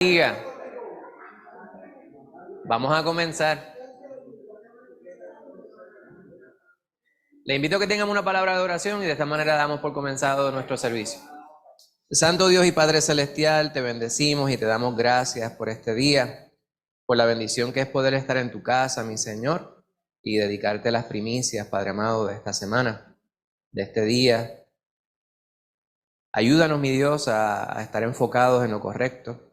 Diga, vamos a comenzar. Le invito a que tengamos una palabra de oración y de esta manera damos por comenzado nuestro servicio. Santo Dios y Padre Celestial, te bendecimos y te damos gracias por este día, por la bendición que es poder estar en tu casa, mi Señor, y dedicarte las primicias, Padre amado, de esta semana, de este día. Ayúdanos, mi Dios, a estar enfocados en lo correcto,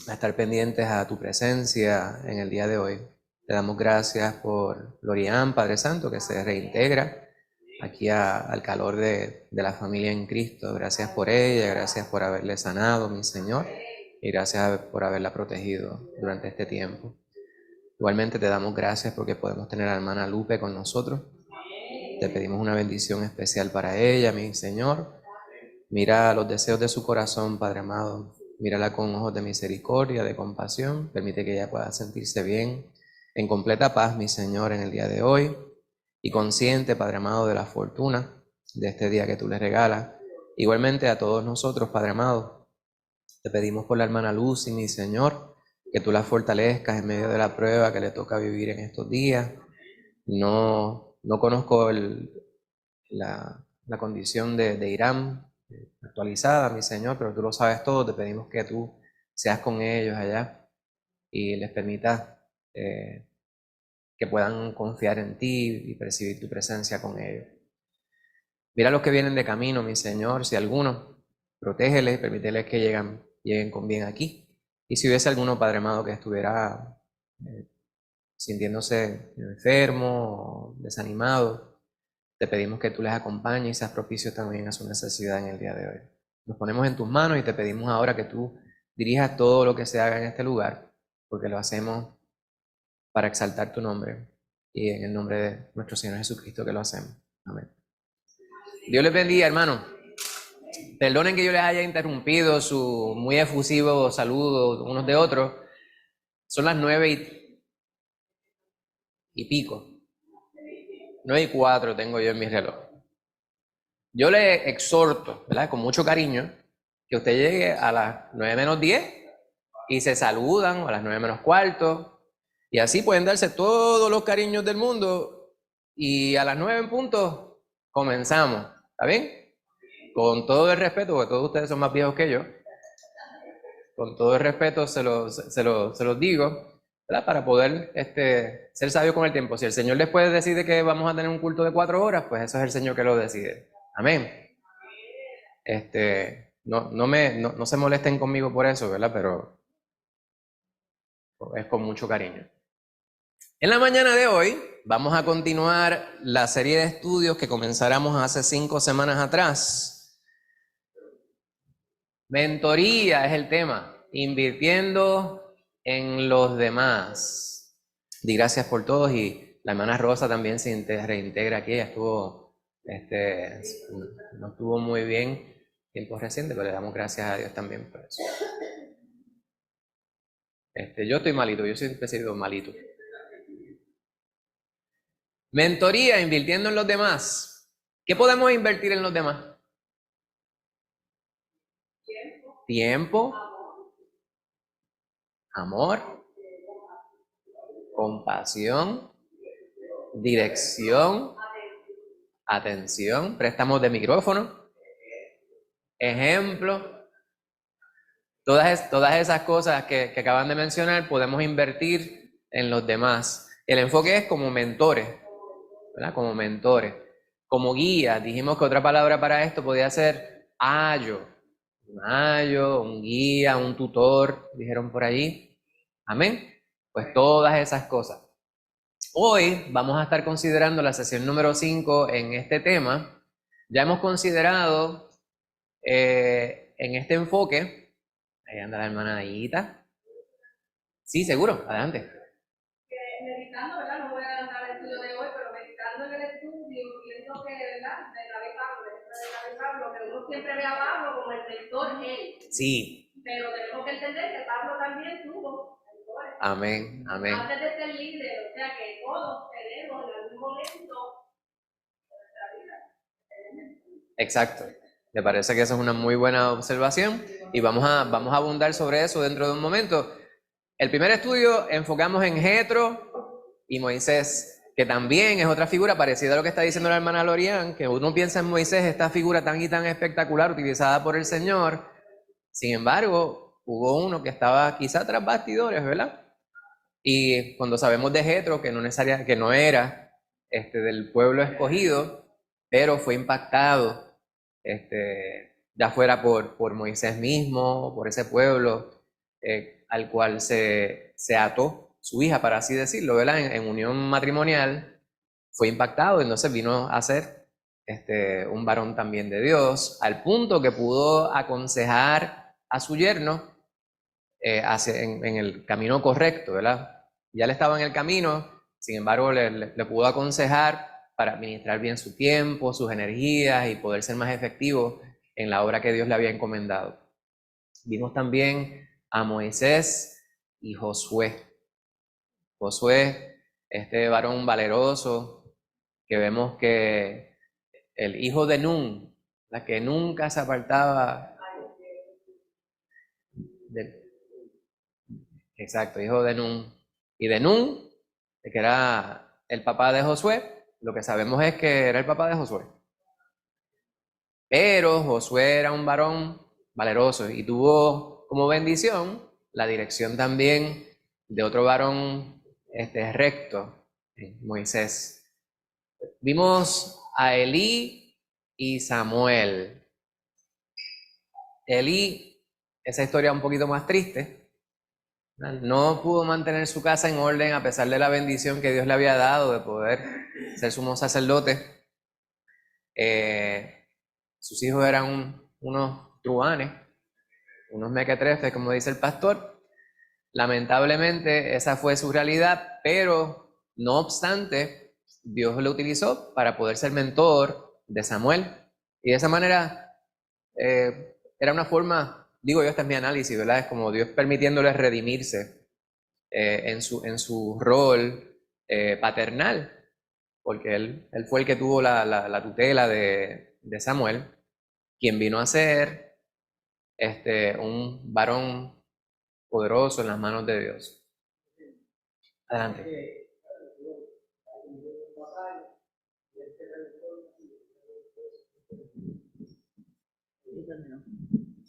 a estar pendientes a tu presencia en el día de hoy. Te damos gracias por Lorian, Padre Santo, que se reintegra aquí al calor de la familia en Cristo. Gracias por ella, gracias por haberle sanado, mi Señor, y gracias por haberla protegido durante este tiempo. Igualmente te damos gracias porque podemos tener a la hermana Lupe con nosotros. Te pedimos una bendición especial para ella, mi Señor. Mira los deseos de su corazón, Padre amado. Mírala con ojos de misericordia, de compasión. Permite que ella pueda sentirse bien, en completa paz, mi Señor, en el día de hoy. Y consciente, Padre amado, de la fortuna de este día que tú le regalas. Igualmente a todos nosotros, Padre amado, te pedimos por la hermana Lucy, mi Señor, que tú la fortalezcas en medio de la prueba que le toca vivir en estos días. No conozco la condición de Irán actualizada, mi Señor, pero tú lo sabes todo. Te pedimos que tú seas con ellos allá y les permitas que puedan confiar en ti y percibir tu presencia con ellos. Mira a los que vienen de camino, mi Señor, si alguno, protégeles, permíteles que lleguen con bien aquí. Y si hubiese alguno, Padre amado, que estuviera sintiéndose enfermo o desanimado, te pedimos que tú les acompañes y seas propicio también a su necesidad en el día de hoy. Nos ponemos en tus manos y te pedimos ahora que tú dirijas todo lo que se haga en este lugar, porque lo hacemos para exaltar tu nombre y en el nombre de nuestro Señor Jesucristo que lo hacemos. Amén. Dios les bendiga, hermano. Perdonen que yo les haya interrumpido su muy efusivo saludo unos de otros. Son las 9:05. 9:04 tengo yo en mi reloj. Yo le exhorto, ¿verdad?, con mucho cariño, que usted llegue a las 9:10 y se saludan, o a las 9:15, y así pueden darse todos los cariños del mundo, y a las 9 en punto comenzamos. ¿Está bien? Con todo el respeto, porque todos ustedes son más viejos que yo, con todo el respeto se los digo, ¿verdad?, para poder ser sabio con el tiempo. Si el Señor después decide que vamos a tener un culto de 4 horas, pues eso es el Señor que lo decide. Amén. No se molesten conmigo por eso, ¿verdad? Pero es con mucho cariño. En la mañana de hoy vamos a continuar la serie de estudios que comenzáramos hace 5 semanas atrás. Mentoría es el tema, invirtiendo en los demás. Di gracias por todos, y la hermana Rosa también se reintegra aquí. Ella estuvo, no estuvo muy bien tiempos recientes, pero le damos gracias a Dios también por eso. Yo estoy malito, yo siempre he sido malito. Mentoría, invirtiendo en los demás. ¿Qué podemos invertir en los demás? Tiempo, amor, compasión, dirección, atención, préstamos de micrófono, ejemplo. Todas esas cosas que acaban de mencionar podemos invertir en los demás. El enfoque es como mentores, ¿verdad? Como mentores. Como guía, dijimos que otra palabra para esto podía ser ayo. Un ayo, un guía, un tutor, dijeron por allí. Amén. Pues todas esas cosas. Hoy vamos a estar considerando la sesión número 5 en este tema. Ya hemos considerado en este enfoque. Ahí anda la hermana Aguita. Sí, seguro, adelante. Meditando, ¿verdad? No voy a adelantar el estudio de hoy, pero meditando en el estudio, viendo que, ¿verdad? De Pablo, que uno siempre ve a Pablo como el mentor, él. Sí. Pero tenemos que entender que Pablo también tuvo mentores. Amén, amén. Antes de ser líder, o sea que todos tenemos en algún momento de nuestra vida. Exacto. Me parece que esa es una muy buena observación y vamos a abundar sobre eso dentro de un momento. El primer estudio enfocamos en Jetro y Moisés, que también es otra figura parecida a lo que está diciendo la hermana Lorian, que uno piensa en Moisés, esta figura tan y tan espectacular utilizada por el Señor. Sin embargo, hubo uno que estaba quizá tras bastidores, ¿verdad? Y cuando sabemos de Jetro, que no era del pueblo escogido, pero fue impactado, ya fuera por Moisés mismo, por ese pueblo al cual se ató su hija, para así decirlo, ¿verdad? En unión matrimonial, fue impactado, entonces vino a ser un varón también de Dios, al punto que pudo aconsejar a su yerno en el camino correcto, ¿verdad? Ya él estaba en el camino, sin embargo le pudo aconsejar para administrar bien su tiempo, sus energías y poder ser más efectivo en la obra que Dios le había encomendado. Vimos también a Moisés y Josué. Josué, este varón valeroso, que vemos que el hijo de Nun, la que nunca se apartaba del... Exacto, hijo de Nun. Y de Nun, que era el papá de Josué, lo que sabemos es que era el papá de Josué. Pero Josué era un varón valeroso y tuvo como bendición la dirección también de otro varón recto, Moisés. Vimos a Elí y Samuel. Elí, esa historia un poquito más triste. No pudo mantener su casa en orden a pesar de la bendición que Dios le había dado de poder ser sumo sacerdote. Sus hijos eran unos truhanes, unos mequetrefes, como dice el pastor. Lamentablemente esa fue su realidad, pero no obstante, Dios lo utilizó para poder ser mentor de Samuel. Y de esa manera era una forma, digo yo, este es mi análisis, ¿verdad? Es como Dios permitiéndole redimirse en su rol paternal, porque él fue el que tuvo la tutela de Samuel, quien vino a ser un varón poderoso en las manos de Dios. Adelante.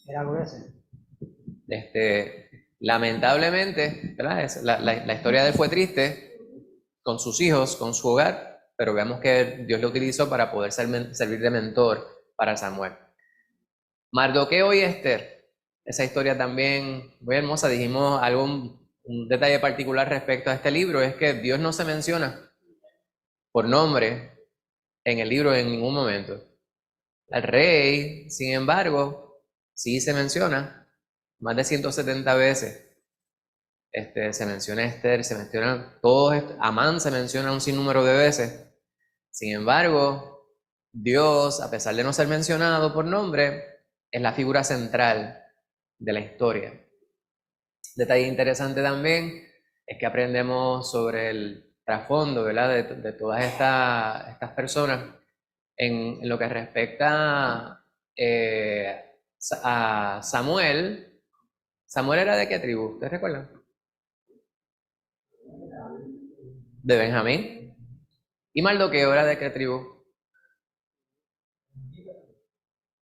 Era grueso. Lamentablemente, ¿verdad? La historia de él fue triste con sus hijos, con su hogar, pero vemos que Dios lo utilizó para poder servir de mentor para Samuel. Mardoqueo y Esther, esa historia también muy hermosa. Dijimos un detalle particular respecto a este libro, es que Dios no se menciona por nombre en el libro en ningún momento. Al rey, sin embargo, sí se menciona más de 170 veces. Se menciona Esther, se menciona todos, Amán se menciona un sinnúmero de veces. Sin embargo, Dios, a pesar de no ser mencionado por nombre, es la figura central de la historia. Detalle interesante también es que aprendemos sobre el trasfondo, ¿verdad? de todas estas personas en lo que respecta a Samuel. ¿Samuel era de qué tribu? ¿Ustedes recuerdan? De Benjamín. ¿Y Mardoqueo era de qué tribu?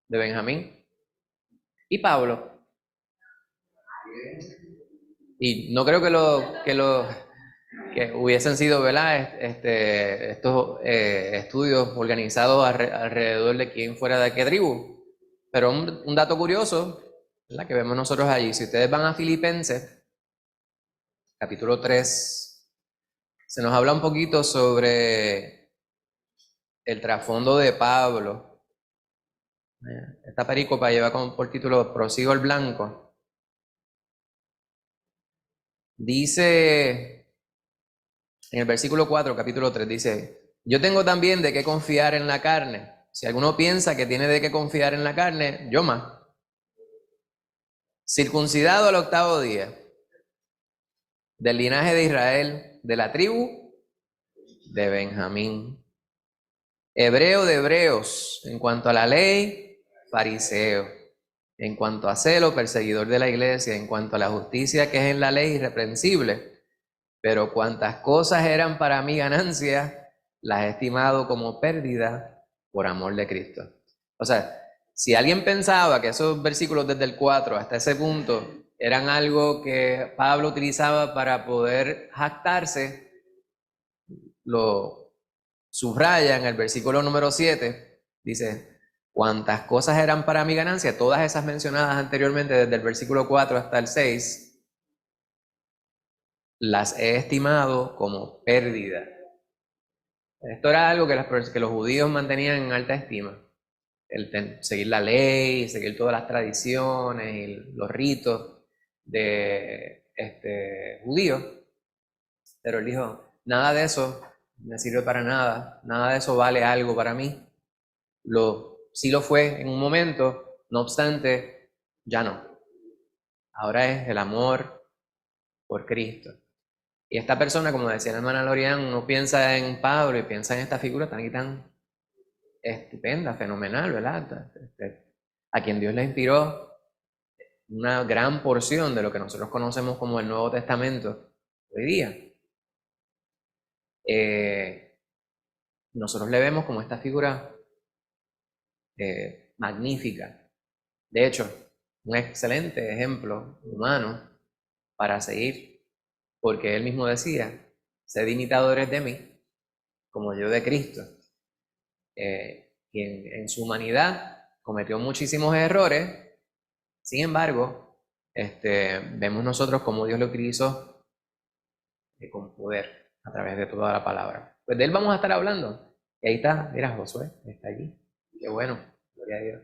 De Benjamín. ¿Y Pablo? Y no creo que hubiesen sido, ¿verdad? Estos estudios organizados alrededor de quién fuera de qué tribu. Pero un dato curioso, ¿verdad? Que vemos nosotros allí. Si ustedes van a Filipenses, capítulo 3, se nos habla un poquito sobre el trasfondo de Pablo. Esta perícopa lleva por título Prosigo el Blanco. Dice en el versículo 4, capítulo 3, dice: yo tengo también de qué confiar en la carne. Si alguno piensa que tiene de qué confiar en la carne, yo más. Circuncidado al 8º día, del linaje de Israel, de la tribu de Benjamín. Hebreo de hebreos, en cuanto a la ley, fariseo. En cuanto a celo, perseguidor de la iglesia. En cuanto a la justicia que es en la ley, irreprensible. Pero cuantas cosas eran para mí ganancia, las he estimado como pérdida por amor de Cristo. O sea, si alguien pensaba que esos versículos desde el 4 hasta ese punto eran algo que Pablo utilizaba para poder jactarse, lo subraya en el versículo número 7, dice, cuantas cosas eran para mi ganancia, todas esas mencionadas anteriormente desde el versículo 4 hasta el 6, las he estimado como pérdida. Esto era algo que los judíos mantenían en alta estima, el seguir la ley, seguir todas las tradiciones y los ritos de judíos. Pero él dijo, nada de eso me sirve para nada, nada de eso vale algo para mí. Sí lo fue en un momento, no obstante, ya no. Ahora es el amor por Cristo. Y esta persona, como decía la hermana Lorian, uno piensa en Pablo y piensa en esta figura tan estupenda, fenomenal, ¿verdad? A quien Dios le inspiró una gran porción de lo que nosotros conocemos como el Nuevo Testamento hoy día. Nosotros le vemos como esta figura magnífica. De hecho, un excelente ejemplo humano para seguir, porque él mismo decía, sed imitadores de mí, como yo de Cristo, quien en su humanidad cometió muchísimos errores. Sin embargo, vemos nosotros cómo Dios lo utilizó con poder a través de toda la palabra. Pues de él vamos a estar hablando. Y ahí está, mira, Josué, está allí. Qué bueno, gloria a Dios.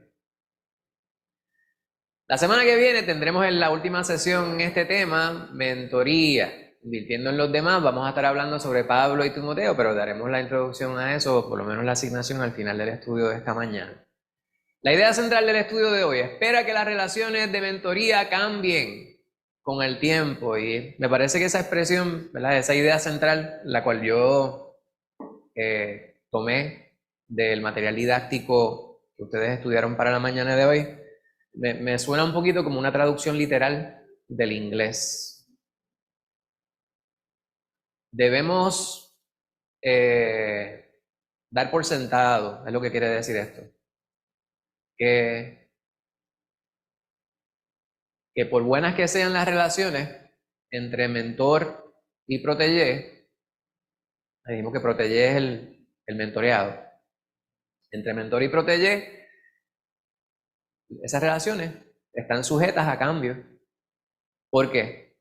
La semana que viene tendremos en la última sesión en este tema, mentoría. Invirtiendo en los demás, vamos a estar hablando sobre Pablo y Timoteo, pero daremos la introducción a eso, o por lo menos la asignación al final del estudio de esta mañana. La idea central del estudio de hoy, espera que las relaciones de mentoría cambien con el tiempo, y me parece que esa expresión, ¿verdad? Esa idea central, la cual yo tomé del material didáctico que ustedes estudiaron para la mañana de hoy, me suena un poquito como una traducción literal del inglés. Debemos dar por sentado, es lo que quiere decir esto, que por buenas que sean las relaciones entre mentor y protégé, dijimos que protégé es el mentoreado, entre mentor y protégé, esas relaciones están sujetas a cambio. ¿Por qué?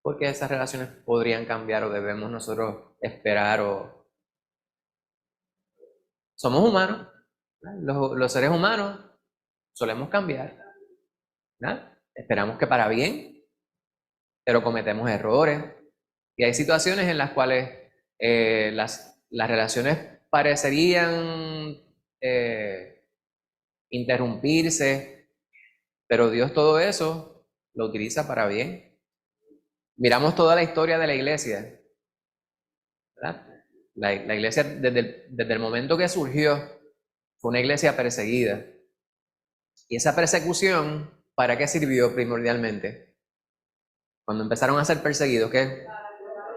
Porque esas relaciones podrían cambiar o debemos nosotros esperar o... Somos humanos, los seres humanos solemos cambiar, ¿verdad? Esperamos que para bien, pero cometemos errores. Y hay situaciones en las cuales las relaciones parecerían interrumpirse, pero Dios todo eso lo utiliza para bien. Miramos toda la historia de la iglesia, ¿verdad? La iglesia desde el momento que surgió fue una iglesia perseguida. Y esa persecución, ¿para qué sirvió primordialmente? Cuando empezaron a ser perseguidos, ¿qué?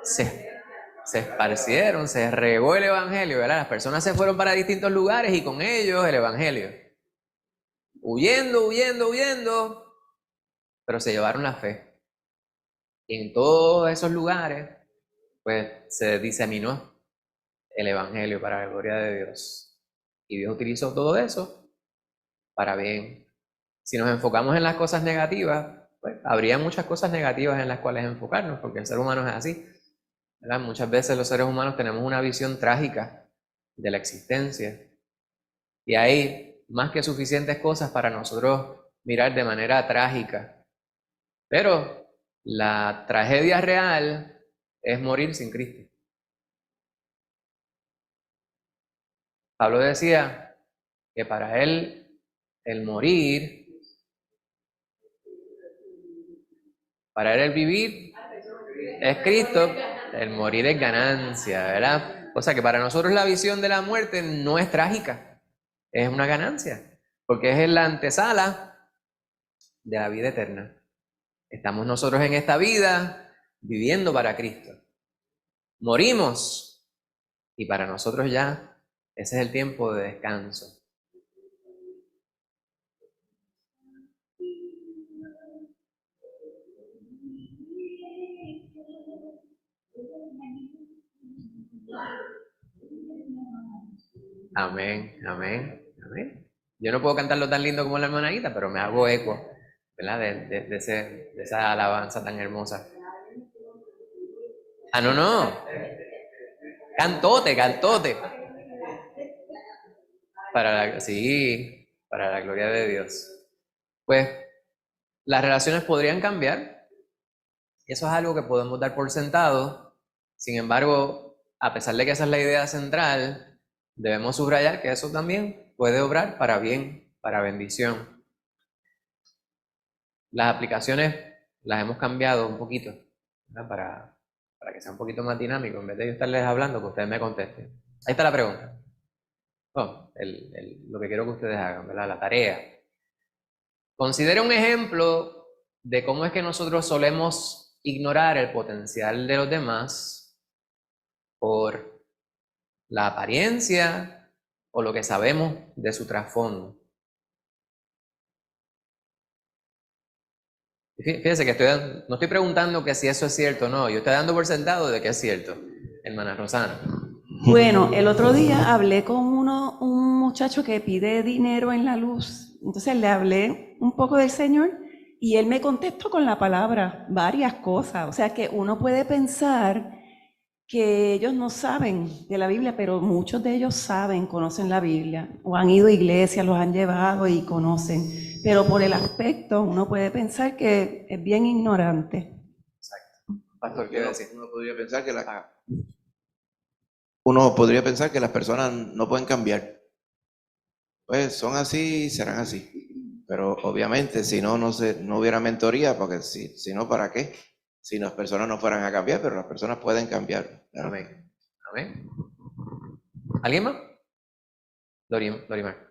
Se esparcieron, se regó el evangelio, ¿verdad? Las personas se fueron para distintos lugares y con ellos el evangelio. Huyendo, pero se llevaron la fe. Y en todos esos lugares, pues se diseminó el evangelio para la gloria de Dios. Y Dios utilizó todo eso para bien. Si nos enfocamos en las cosas negativas, pues habría muchas cosas negativas en las cuales enfocarnos, porque el ser humano es así, ¿verdad? Muchas veces los seres humanos tenemos una visión trágica de la existencia. Y hay más que suficientes cosas para nosotros mirar de manera trágica. Pero la tragedia real es morir sin Cristo. Pablo decía que para él el morir, para él el vivir es Cristo, el morir es ganancia, ¿verdad? O sea que para nosotros la visión de la muerte no es trágica, es una ganancia. porque es la antesala de la vida eterna. Estamos nosotros en esta vida viviendo para Cristo. Morimos y para nosotros ya ese es el tiempo de descanso. Amén, amén, amén. Yo no puedo cantarlo tan lindo como la hermana Anita, pero me hago eco, ¿verdad? De esa alabanza tan hermosa. Ah, no. Cantote. Sí, para la gloria de Dios. Pues las relaciones podrían cambiar. Eso es algo que podemos dar por sentado. Sin embargo, a pesar de que esa es la idea central, debemos subrayar que eso también puede obrar para bien, para bendición. Las aplicaciones las hemos cambiado un poquito, ¿verdad? Para que sea un poquito más dinámico. En vez de yo estarles hablando, que ustedes me contesten. Ahí está la pregunta. Lo que quiero que ustedes hagan, ¿verdad? La tarea. Considera un ejemplo de cómo es que nosotros solemos ignorar el potencial de los demás por la apariencia o lo que sabemos de su trasfondo. Fíjense que no estoy preguntando que si eso es cierto o no, yo estoy dando por sentado de que es cierto, hermana Rosana. Bueno, el otro día hablé con un muchacho que pide dinero en la luz. Entonces le hablé un poco del Señor y él me contestó con la palabra varias cosas. O sea que uno puede pensar que ellos no saben de la Biblia, pero muchos de ellos saben, conocen la Biblia, o han ido a iglesias, los han llevado y conocen. Pero por el aspecto uno puede pensar que es bien ignorante. Exacto. Pastor, ¿qué decir? Uno podría pensar que las personas no pueden cambiar. Pues son así, serán así. Pero obviamente si no hubiera mentoría, porque si no, ¿para qué? Si las personas no fueran a cambiar, pero las personas pueden cambiar. Claro. Amén. Amén. ¿Alguien más? Dorimar.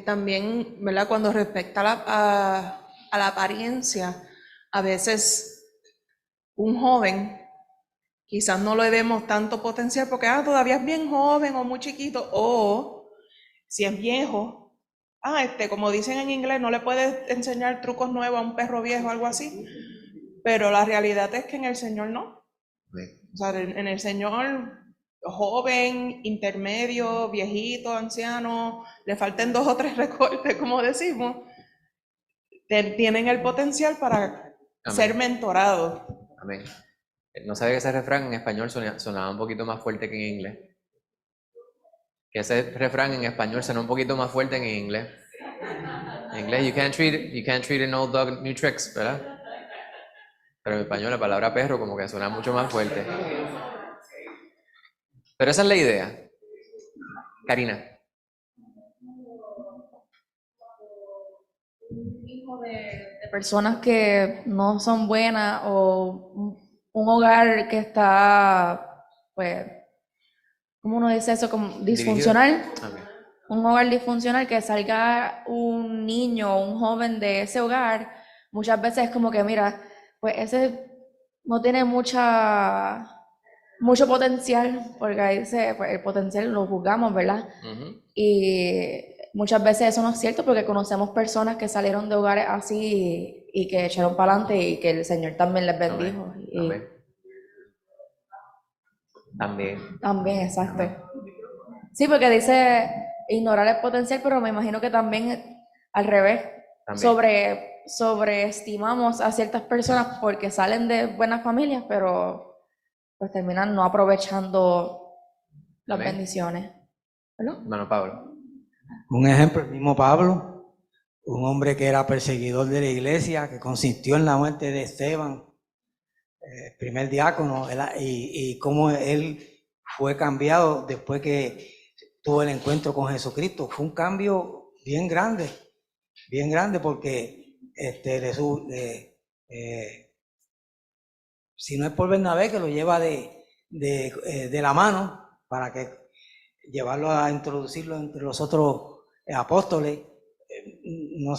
También, ¿verdad? Cuando respecta a la apariencia, a veces un joven quizás no le vemos tanto potencial porque todavía es bien joven o muy chiquito, o si es viejo, como dicen en inglés, no le puedes enseñar trucos nuevos a un perro viejo o algo así, pero la realidad es que en el Señor no. Amén. O sea, en el Señor, joven, intermedio, viejito, anciano, le falten 2 o 3 recortes, como decimos, tienen el potencial para ser mentorados. Amén. No sabe que ese refrán en español sonaba un poquito más fuerte que en inglés. Que ese refrán en español sonó un poquito más fuerte que en inglés. En inglés, you can't treat an old dog new tricks, ¿verdad? Pero en español la palabra perro como que suena mucho más fuerte. Pero esa es la idea. Karina. Un hijo de personas que no son buenas o un hogar que está, pues, ¿cómo uno dice eso? Como disfuncional. Amén. Un hogar disfuncional, que salga un niño o un joven de ese hogar, muchas veces es como que, mira, pues ese no tiene mucho potencial, porque ahí pues, el potencial lo juzgamos, ¿verdad? Uh-huh. Y muchas veces eso no es cierto porque conocemos personas que salieron de hogares así y que echaron para adelante y que el Señor también les bendijo. Amén. También, exacto. Sí, porque dice ignorar el potencial, pero me imagino que también al revés, sobreestimamos a ciertas personas porque salen de buenas familias, pero pues terminan no aprovechando las bendiciones. ¿Verdad? Hermano Pablo. Un ejemplo, el mismo Pablo, un hombre que era perseguidor de la iglesia, que consistió en la muerte de Esteban, el primer diácono, y cómo él fue cambiado después que tuvo el encuentro con Jesucristo. Fue un cambio bien grande, porque si no es por Bernabé, que lo lleva de de la mano para que llevarlo a introducirlo entre los otros apóstoles. No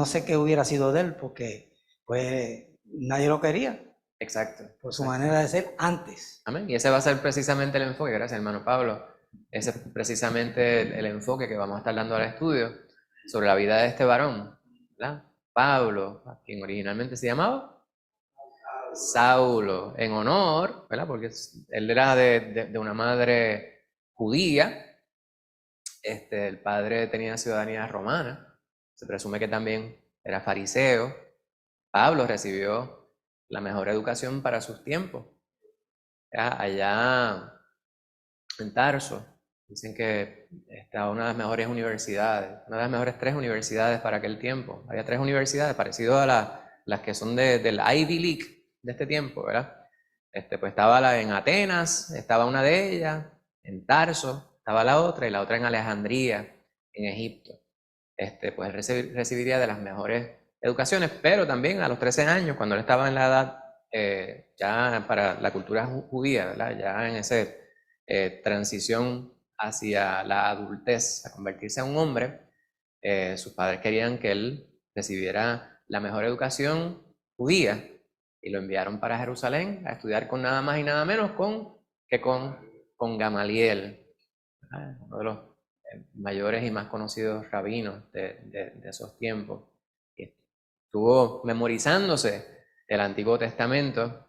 sé qué hubiera sido de él, porque pues nadie lo quería Exacto. por su manera de ser antes. Amén. Y ese va a ser precisamente el enfoque, gracias hermano Pablo. Ese es precisamente el enfoque que vamos a estar dando al estudio sobre la vida de este varón, ¿verdad? Pablo, a quien originalmente se llamaba Saulo, en honor, ¿verdad? Porque él era de una madre judía, el padre tenía ciudadanía romana, se presume que también era fariseo. Pablo recibió la mejor educación para sus tiempos. Allá en Tarso, dicen que estaba una de las mejores universidades, una de las mejores 3 universidades para aquel tiempo. Había 3 universidades parecidas a las que son del Ivy League de este tiempo, ¿verdad? Pues estaba en Atenas, estaba una de ellas, en Tarso estaba la otra, y la otra en Alejandría, en Egipto. Pues él recibiría de las mejores educaciones, pero también a los 13 años, cuando él estaba en la edad ya para la cultura judía, ¿verdad? Ya en esa transición hacia la adultez, a convertirse en un hombre, sus padres querían que él recibiera la mejor educación judía y lo enviaron para Jerusalén a estudiar con nada más y nada menos con Gamaliel, ¿verdad? Uno de los mayores y más conocidos rabinos de esos tiempos. Estuvo memorizándose el Antiguo Testamento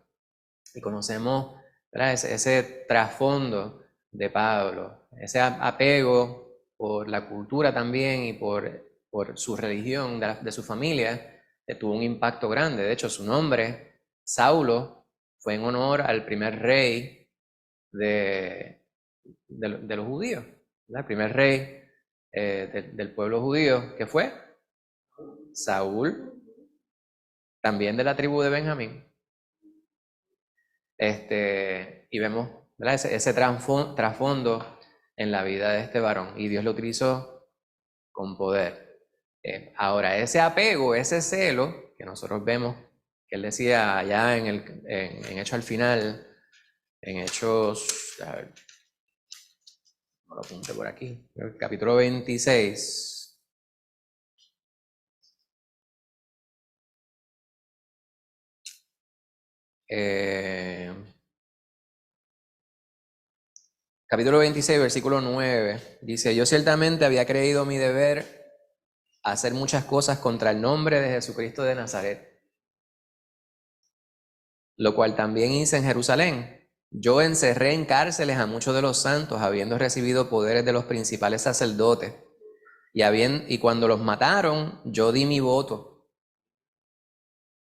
y conocemos, ¿verdad? Ese trasfondo de Pablo, ese apego por la cultura también y por su religión, de su familia, tuvo un impacto grande. De hecho, su nombre, Saulo, fue en honor al primer rey de los judíos, ¿verdad? El primer rey del pueblo judío, que fue Saúl, también de la tribu de Benjamín. Y vemos, ¿verdad? ese trasfondo en la vida de este varón, y Dios lo utilizó con poder. Ahora, ese apego, ese celo que nosotros vemos, que él decía allá en Hechos al final, en Hechos, a ver, no lo apunte por aquí, el capítulo 26. Capítulo 26, versículo 9, dice: yo ciertamente había creído mi deber hacer muchas cosas contra el nombre de Jesucristo de Nazaret, lo cual también hice en Jerusalén. Yo encerré en cárceles a muchos de los santos, habiendo recibido poderes de los principales sacerdotes, y cuando los mataron, yo di mi voto.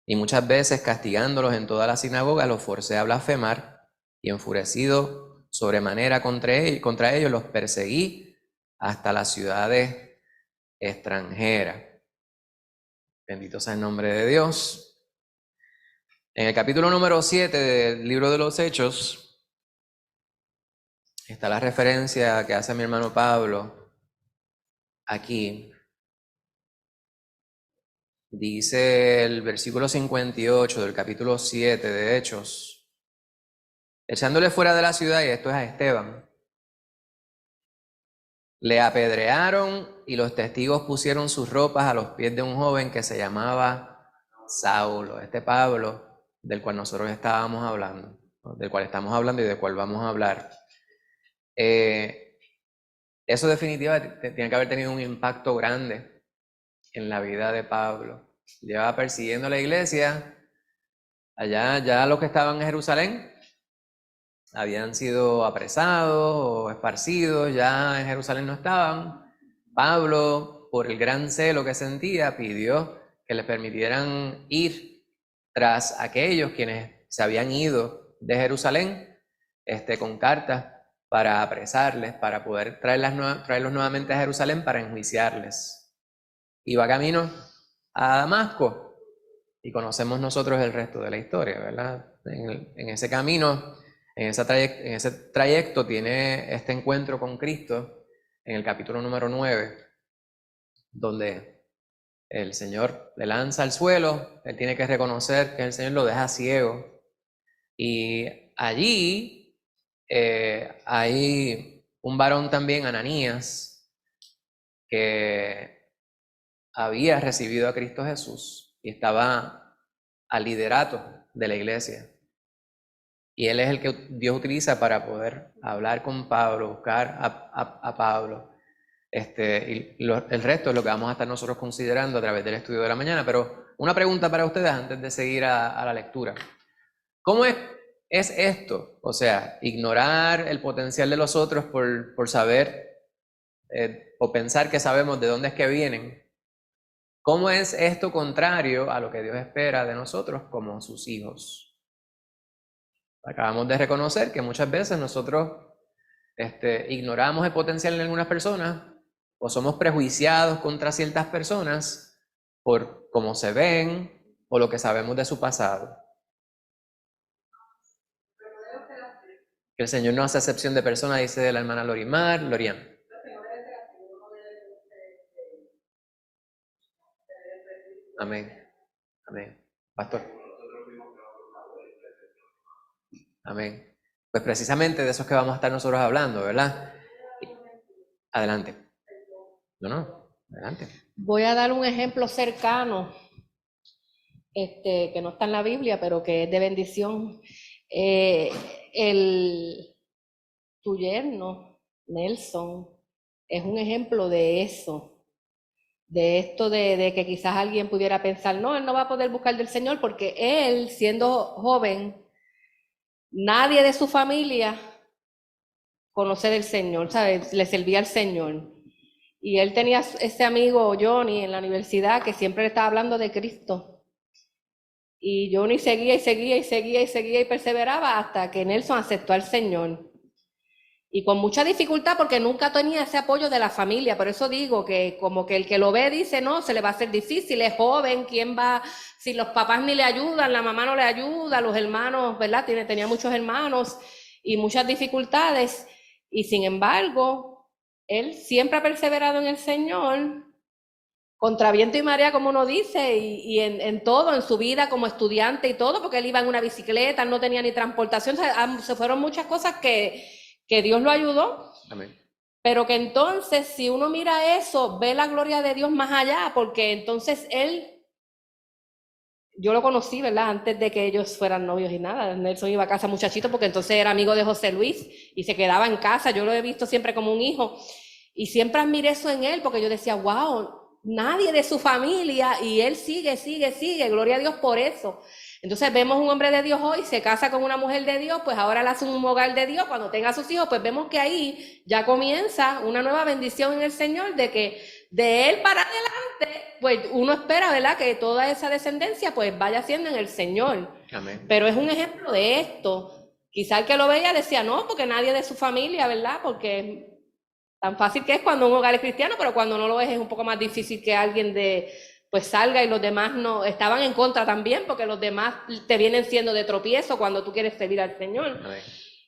Y muchas veces, castigándolos en toda la sinagoga, los forcé a blasfemar, y enfurecido sobremanera contra ellos, los perseguí hasta las ciudades extranjeras. Bendito sea el nombre de Dios. En el capítulo número 7 del libro de los Hechos está la referencia que hace mi hermano Pablo aquí. Dice el versículo 58 del capítulo 7 de Hechos: echándole fuera de la ciudad, y esto es a Esteban, le apedrearon, y los testigos pusieron sus ropas a los pies de un joven que se llamaba Saulo. Pablo, del cual nosotros estábamos hablando, del cual estamos hablando y del cual vamos a hablar. Eso definitivamente tiene que haber tenido un impacto grande en la vida de Pablo. Llevaba persiguiendo a la iglesia. Allá ya los que estaban en Jerusalén habían sido apresados o esparcidos, ya en Jerusalén no estaban. Pablo, por el gran celo que sentía, pidió que les permitieran ir tras aquellos quienes se habían ido de Jerusalén, con cartas para apresarles, para poder traerlos nuevamente a Jerusalén para enjuiciarles. Iba camino a Damasco, y conocemos nosotros el resto de la historia, ¿verdad? En ese camino, en ese trayecto tiene este encuentro con Cristo en el capítulo número 9, donde el Señor le lanza al suelo. Él tiene que reconocer que el Señor lo deja ciego, y allí hay un varón también, Ananías, que había recibido a Cristo Jesús y estaba al liderato de la iglesia. Y él es el que Dios utiliza para poder hablar con Pablo, buscar a Pablo. El resto es lo que vamos a estar nosotros considerando a través del estudio de la mañana. Pero una pregunta para ustedes antes de seguir a la lectura. ¿Cómo es esto? O sea, ignorar el potencial de los otros por saber o pensar que sabemos de dónde es que vienen. ¿Cómo es esto contrario a lo que Dios espera de nosotros como sus hijos? Acabamos de reconocer que muchas veces nosotros ignoramos el potencial en algunas personas o somos prejuiciados contra ciertas personas por cómo se ven o lo que sabemos de su pasado. Que el Señor no hace excepción de personas, dice la hermana Lorian. Amén. Amén. Pastor. Amén. Pues precisamente de eso es que vamos a estar nosotros hablando, ¿verdad? Adelante. No, adelante. Voy a dar un ejemplo cercano, que no está en la Biblia, pero que es de bendición. Tu yerno, Nelson, es un ejemplo de eso, de esto de que quizás alguien pudiera pensar, no, él no va a poder buscar del Señor, porque él, siendo joven, nadie de su familia conoce del Señor, ¿sabes? Le servía al Señor. Y él tenía ese amigo Johnny en la universidad que siempre le estaba hablando de Cristo. Y Johnny seguía y seguía y seguía y seguía y perseveraba hasta que Nelson aceptó al Señor. Y con mucha dificultad porque nunca tenía ese apoyo de la familia. Por eso digo que como que el que lo ve dice, no, se le va a hacer difícil, es joven, ¿quién va? Si los papás ni le ayudan, la mamá no le ayuda, los hermanos, ¿verdad? Tenía muchos hermanos y muchas dificultades. Y sin embargo, él siempre ha perseverado en el Señor, contra viento y marea, como uno dice, y en todo, en su vida como estudiante y todo, porque él iba en una bicicleta, no tenía ni transportación, o sea, se fueron muchas cosas que Dios lo ayudó. Amén. Pero que entonces, si uno mira eso, ve la gloria de Dios más allá, porque entonces yo lo conocí, ¿verdad? Antes de que ellos fueran novios y nada. Nelson iba a casa muchachito porque entonces era amigo de José Luis y se quedaba en casa. Yo lo he visto siempre como un hijo y siempre admiré eso en él porque yo decía, wow, nadie de su familia y él sigue, gloria a Dios por eso. Entonces vemos un hombre de Dios hoy, se casa con una mujer de Dios, pues ahora le hace un hogar de Dios, cuando tenga a sus hijos, pues vemos que ahí ya comienza una nueva bendición en el Señor, de que de él para adelante, pues uno espera, ¿verdad?, que toda esa descendencia pues vaya siendo en el Señor. Amén. Pero es un ejemplo de esto. Quizá el que lo veía decía, no, porque nadie de su familia, ¿verdad?, porque tan fácil que es cuando un hogar es cristiano, pero cuando no lo es un poco más difícil que alguien pues salga y los demás no, estaban en contra también, porque los demás te vienen siendo de tropiezo cuando tú quieres servir al Señor. Amén.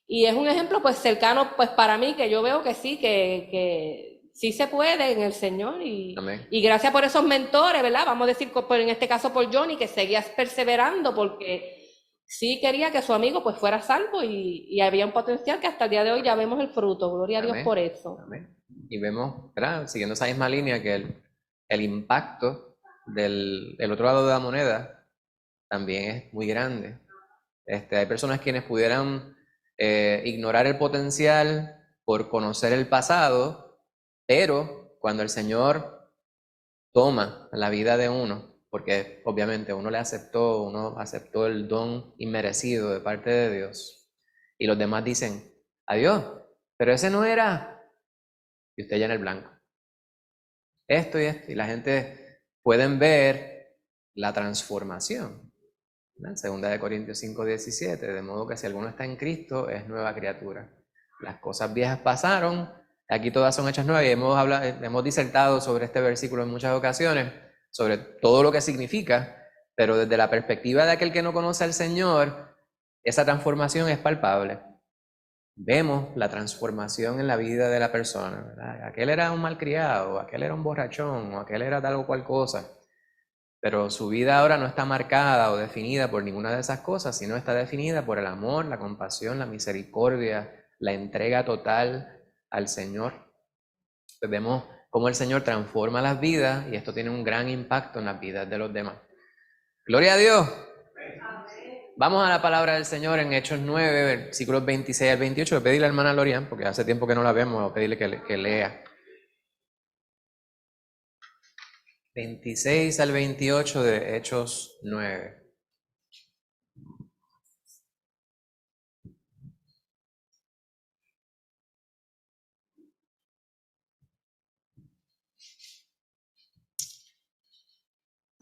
Y es un ejemplo pues cercano pues para mí, que yo veo que sí, que sí se puede en el Señor y gracias por esos mentores, ¿verdad? Vamos a decir, en este caso por Johnny, que seguías perseverando porque sí quería que su amigo pues fuera salvo y había un potencial que hasta el día de hoy ya vemos el fruto, gloria a Dios por eso. Amén. Y vemos, ¿verdad?, siguiendo esa misma línea, que el impacto del otro lado de la moneda también es muy grande. Hay personas quienes pudieran ignorar el potencial por conocer el pasado, pero cuando el Señor toma la vida de uno, porque obviamente uno aceptó el don inmerecido de parte de Dios, y los demás dicen, adiós, pero ese no era, y usted ya en el blanco. Esto y esto, y la gente pueden ver la transformación. Segunda de Corintios 5:17, de modo que si alguno está en Cristo, es nueva criatura. Las cosas viejas pasaron, aquí todas son hechas nuevas, y hemos disertado sobre este versículo en muchas ocasiones, sobre todo lo que significa, pero desde la perspectiva de aquel que no conoce al Señor, esa transformación es palpable. Vemos la transformación en la vida de la persona, ¿verdad? Aquel era un malcriado, aquel era un borrachón, o aquel era tal o cual cosa. Pero su vida ahora no está marcada o definida por ninguna de esas cosas, sino está definida por el amor, la compasión, la misericordia, la entrega total al Señor, pues vemos cómo el Señor transforma las vidas y esto tiene un gran impacto en las vidas de los demás. Gloria a Dios. Vamos a la palabra del Señor en Hechos 9, versículos 26 al 28. Voy a pedirle a la hermana Lorian, porque hace tiempo que no la vemos, voy a pedirle que lea. 26 al 28 de Hechos 9.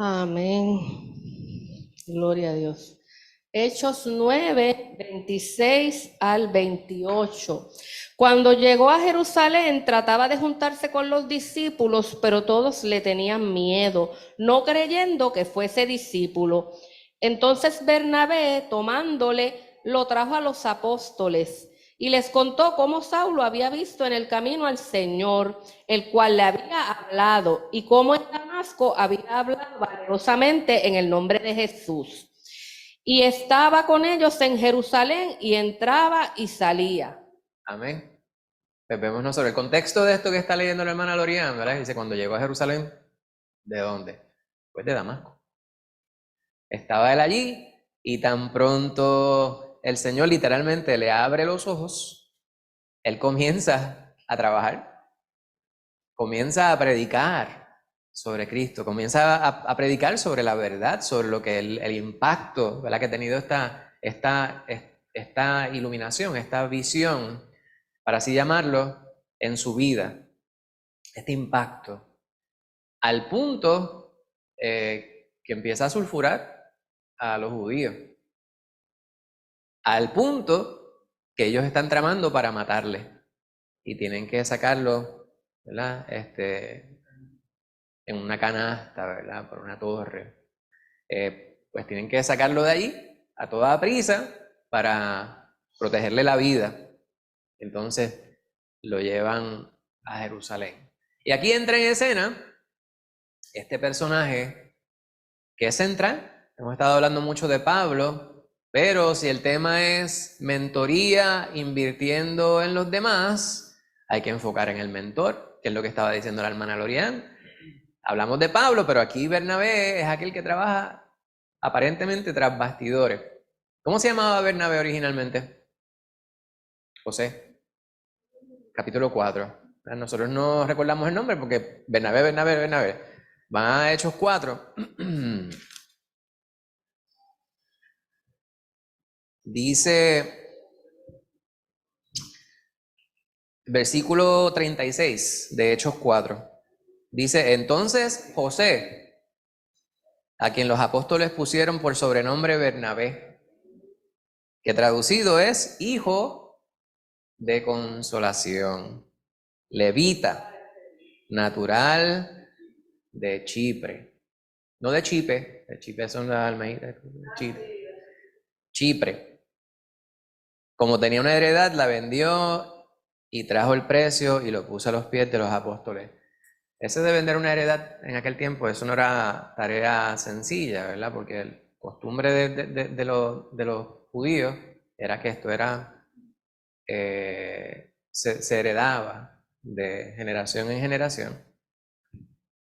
Amén. Gloria a Dios. Hechos 9, 26 al 28. Cuando llegó a Jerusalén, trataba de juntarse con los discípulos, pero todos le tenían miedo, no creyendo que fuese discípulo. Entonces Bernabé, tomándole, lo trajo a los apóstoles y les contó cómo Saulo había visto en el camino al Señor, el cual le había hablado, y cómo en Damasco había hablado valerosamente en el nombre de Jesús. Y estaba con ellos en Jerusalén y entraba y salía. Amén. Pues vemos nosotros el contexto de esto que está leyendo la hermana Lorian, ¿verdad? Dice, cuando llegó a Jerusalén, ¿de dónde? Pues de Damasco. Estaba él allí y tan pronto el Señor literalmente le abre los ojos, él comienza a trabajar, comienza a predicar sobre Cristo, comienza a predicar sobre la verdad, sobre lo que el impacto, ¿verdad?, que ha tenido esta iluminación, esta visión, para así llamarlo, en su vida, este impacto, al punto que empieza a sulfurar a los judíos, al punto que ellos están tramando para matarle y tienen que sacarlo, ¿verdad?, en una canasta, ¿verdad?, por una torre. Pues tienen que sacarlo de ahí a toda prisa para protegerle la vida. Entonces lo llevan a Jerusalén. Y aquí entra en escena este personaje que es central. Hemos estado hablando mucho de Pablo, pero si el tema es mentoría, invirtiendo en los demás, hay que enfocar en el mentor, que es lo que estaba diciendo la hermana Lorian. Hablamos de Pablo, pero aquí Bernabé es aquel que trabaja aparentemente tras bastidores. ¿Cómo se llamaba Bernabé originalmente? José. Capítulo 4. Nosotros no recordamos el nombre porque Bernabé. Van a Hechos 4. Dice, versículo 36 de Hechos 4. Dice, entonces José, a quien los apóstoles pusieron por sobrenombre Bernabé, que traducido es hijo de consolación, levita, natural de Chipre. No de Chipre, de Chipre son las almejitas, Chipre. Como tenía una heredad, la vendió y trajo el precio y lo puso a los pies de los apóstoles. Ese de vender una heredad en aquel tiempo, eso no era tarea sencilla, ¿verdad? Porque la costumbre de los judíos era que esto era, se heredaba de generación en generación.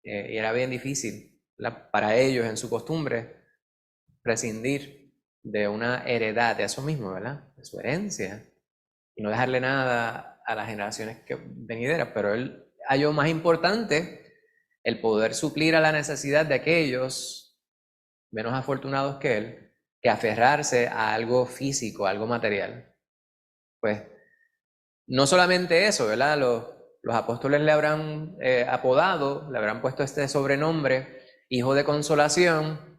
Y era bien difícil, ¿verdad?, para ellos en su costumbre prescindir de una heredad, de eso mismo, ¿verdad?, de su herencia, y no dejarle nada a las generaciones venideras. Pero él halló más importante el poder suplir a la necesidad de aquellos menos afortunados que él, que aferrarse a algo físico, a algo material. Pues no solamente eso, ¿verdad? Los apóstoles le habrán apodado, le habrán puesto este sobrenombre, hijo de consolación,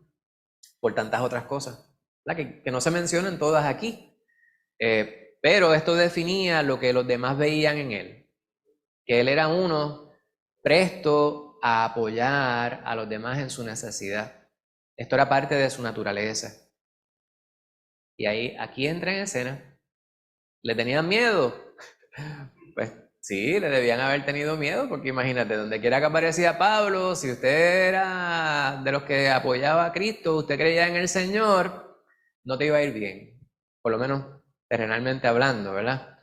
por tantas otras cosas, ¿verdad?, que no se mencionan todas aquí. Pero esto definía lo que los demás veían en él, que él era uno presto a apoyar a los demás en su necesidad. Esto era parte de su naturaleza. Y aquí entra en escena. ¿Le tenían miedo? Pues sí, le debían haber tenido miedo, porque imagínate, donde quiera que aparecía Pablo, si usted era de los que apoyaba a Cristo, usted creía en el Señor, no te iba a ir bien, por lo menos terrenalmente hablando, ¿verdad?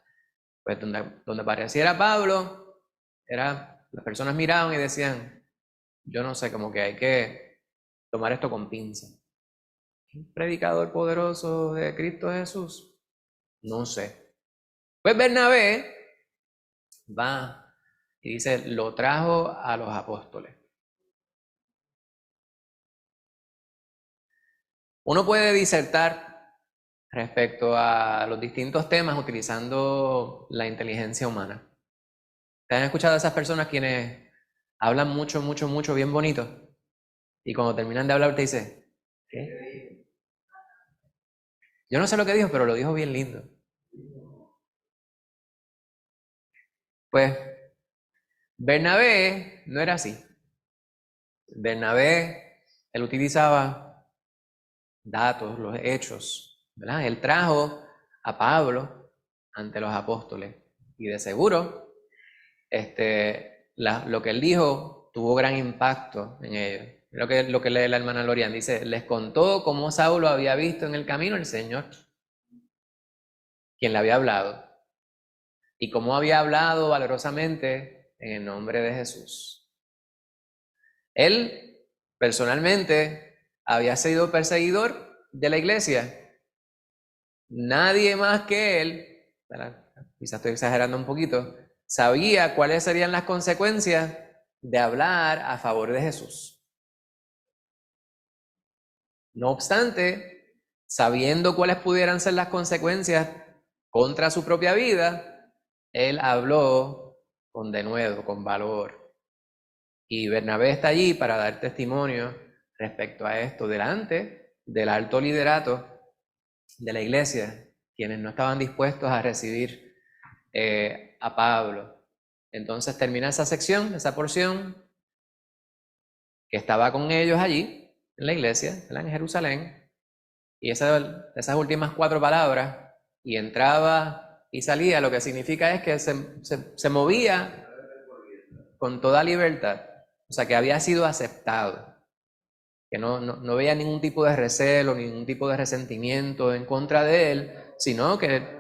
Pues donde apareciera Pablo, las personas miraban y decían, yo no sé, como que hay que tomar esto con pinza. ¿Un predicador poderoso de Cristo Jesús? No sé. Pues Bernabé va y dice, lo trajo a los apóstoles. Uno puede disertar respecto a los distintos temas utilizando la inteligencia humana. ¿Te han escuchado a esas personas quienes hablan mucho, mucho, mucho, bien bonito? Y cuando terminan de hablar te dice, ¿qué? Yo no sé lo que dijo, pero lo dijo bien lindo. Pues Bernabé no era así. Bernabé, él utilizaba datos, los hechos, ¿verdad? Él trajo a Pablo ante los apóstoles y de seguro lo que él dijo tuvo gran impacto en ellos. Lo que lee la hermana Lorian, dice, les contó cómo Saulo había visto en el camino el Señor, quien le había hablado, y cómo había hablado valerosamente en el nombre de Jesús. Él, personalmente, había sido perseguidor de la iglesia. Nadie más que él, quizás estoy exagerando un poquito, sabía cuáles serían las consecuencias de hablar a favor de Jesús. No obstante, sabiendo cuáles pudieran ser las consecuencias contra su propia vida, él habló con denuedo, con valor. Y Bernabé está allí para dar testimonio respecto a esto delante del alto liderato de la iglesia, quienes no estaban dispuestos a recibir a Pablo. Entonces termina esa sección, esa porción, que estaba con ellos allí, en la iglesia, en Jerusalén, y esas últimas 4 palabras, y entraba y salía, lo que significa es que se movía con toda libertad, o sea que había sido aceptado, que no veía ningún tipo de recelo, ningún tipo de resentimiento en contra de él, sino que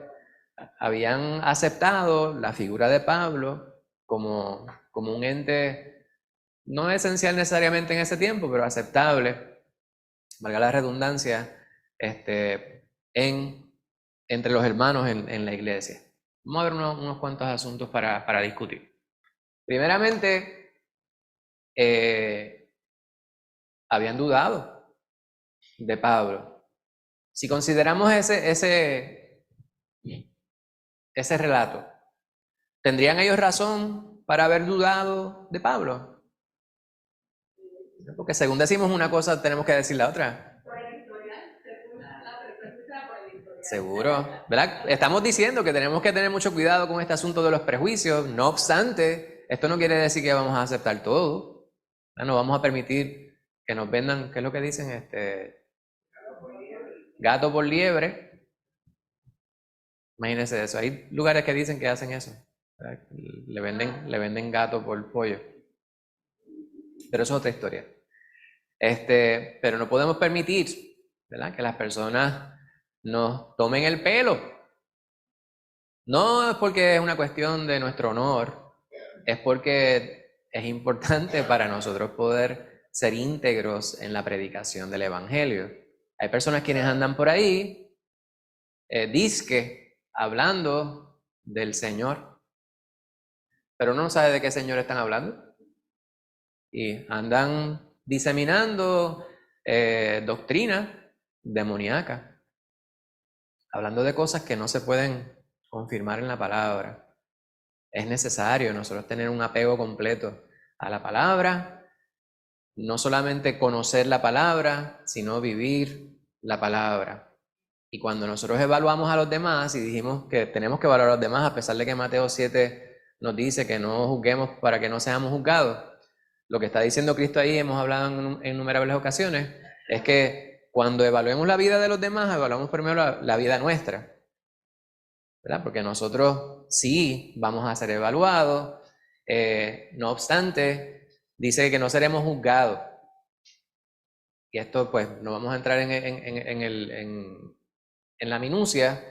habían aceptado la figura de Pablo como un ente no esencial necesariamente en ese tiempo, pero aceptable, valga la redundancia, entre los hermanos en la iglesia. Vamos a ver unos cuantos asuntos para discutir. Primeramente, habían dudado de Pablo. Si consideramos ese relato, ¿tendrían ellos razón para haber dudado de Pablo? Porque según decimos una cosa, tenemos que decir la otra. Por el historial, según la perspectiva por el historial. Seguro, ¿verdad? Estamos diciendo que tenemos que tener mucho cuidado con este asunto de los prejuicios. No obstante, esto no quiere decir que vamos a aceptar todo. No vamos a permitir que nos vendan, ¿qué es lo que dicen? Gato por liebre. Imagínense eso. Hay lugares que dicen que hacen eso. ¿Verdad? Le venden gato por pollo. Pero eso es otra historia. Pero no podemos permitir, ¿verdad?, que las personas nos tomen el pelo. No es porque es una cuestión de nuestro honor, es porque es importante para nosotros poder ser íntegros en la predicación del evangelio. Hay personas quienes andan por ahí, dizque, hablando del Señor, pero no sabe de qué Señor están hablando. Y andan diseminando doctrina demoníaca, hablando de cosas que no se pueden confirmar en la palabra. Es necesario nosotros tener un apego completo a la palabra, no solamente conocer la palabra, sino vivir la palabra. Y cuando nosotros evaluamos a los demás y dijimos que tenemos que evaluar a los demás, a pesar de que Mateo 7 nos dice que no juzguemos para que no seamos juzgados, lo que está diciendo Cristo ahí, hemos hablado en innumerables ocasiones, es que cuando evaluemos la vida de los demás, evaluamos primero la vida nuestra, ¿verdad? Porque nosotros sí vamos a ser evaluados, no obstante, dice que no seremos juzgados. Y esto, pues, no vamos a entrar en la minucia.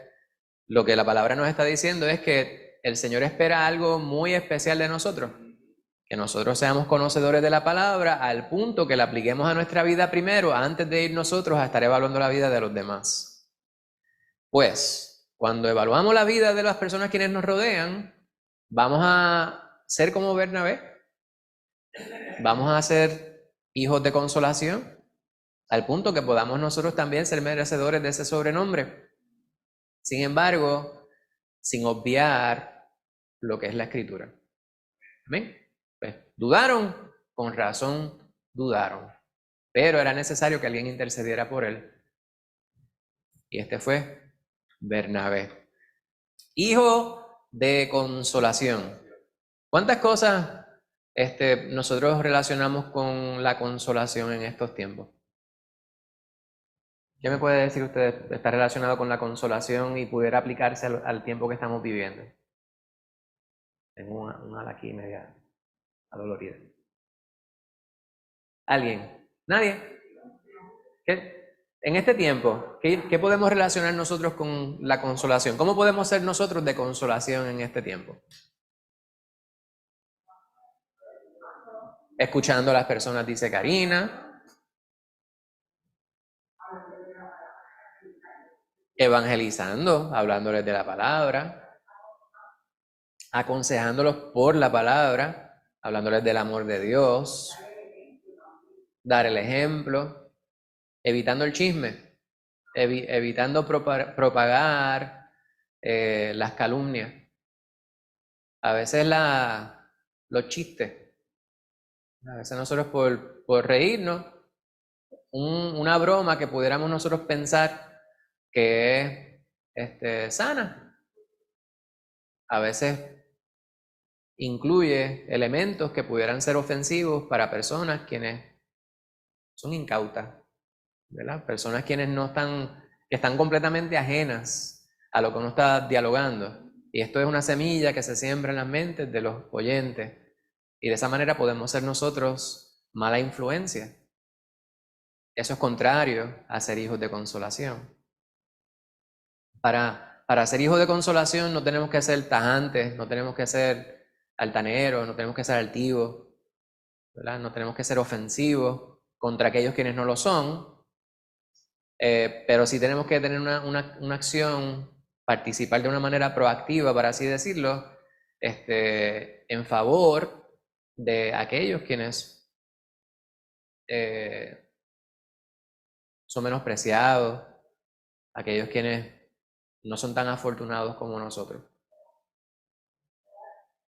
Lo que la palabra nos está diciendo es que el Señor espera algo muy especial de nosotros, que nosotros seamos conocedores de la palabra al punto que la apliquemos a nuestra vida primero antes de ir nosotros a estar evaluando la vida de los demás. Pues, cuando evaluamos la vida de las personas quienes nos rodean, vamos a ser como Bernabé, vamos a ser hijos de consolación, al punto que podamos nosotros también ser merecedores de ese sobrenombre. Sin embargo, sin obviar lo que es la Escritura. ¿Amén? Pues, dudaron, con razón dudaron, pero era necesario que alguien intercediera por él. Y este fue Bernabé, hijo de consolación. ¿Cuántas cosas nosotros relacionamos con la consolación en estos tiempos? ¿Qué me puede decir usted está relacionado con la consolación y pudiera aplicarse al tiempo que estamos viviendo? Tengo una ala aquí media adolorida. ¿Alguien? ¿Nadie? En este tiempo, ¿qué podemos relacionar nosotros con la consolación? ¿Cómo podemos ser nosotros de consolación en este tiempo? Escuchando a las personas, dice Karina. Evangelizando, hablándoles de la palabra. Aconsejándolos por la palabra, hablándoles del amor de Dios. Dar el ejemplo. Evitando el chisme. Evitando propagar las calumnias. A veces los chistes. A veces nosotros por reírnos, una broma que pudiéramos nosotros pensar que es sana, a veces incluye elementos que pudieran ser ofensivos para personas quienes son incautas, ¿verdad? Personas quienes que están completamente ajenas a lo que uno está dialogando. Y esto es una semilla que se siembra en las mentes de los oyentes. Y de esa manera podemos ser nosotros mala influencia. Eso es contrario a ser hijos de consolación. Para ser hijos de consolación no tenemos que ser tajantes, no tenemos que ser altaneros, no tenemos que ser altivos, ¿verdad? No tenemos que ser ofensivos contra aquellos quienes no lo son, pero sí tenemos que tener una acción, participar de una manera proactiva, para así decirlo, en favor de aquellos quienes son menospreciados, aquellos quienes no son tan afortunados como nosotros.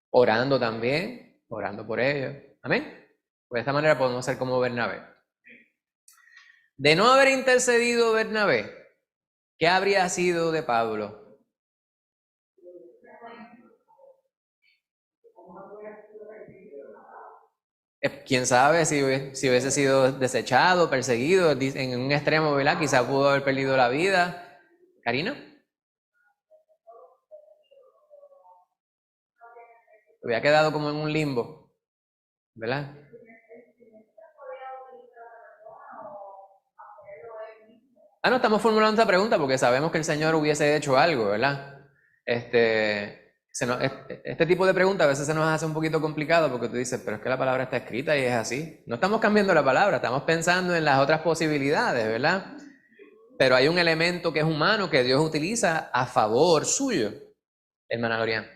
Orando también, orando por ellos. Amén. Pues de esta manera podemos ser como Bernabé. De no haber intercedido Bernabé, ¿qué habría sido de Pablo? Quién sabe si hubiese sido desechado, perseguido, en un extremo, ¿verdad? Quizá pudo haber perdido la vida. ¿Karina? Había quedado como en un limbo, ¿verdad? No estamos formulando esta pregunta porque sabemos que el Señor hubiese hecho algo, ¿verdad? Este tipo de preguntas a veces se nos hace un poquito complicado porque tú dices, pero es que la palabra está escrita y es así. No estamos cambiando la palabra, estamos pensando en las otras posibilidades, ¿verdad? Pero hay un elemento que es humano que Dios utiliza a favor suyo, hermana Lorian.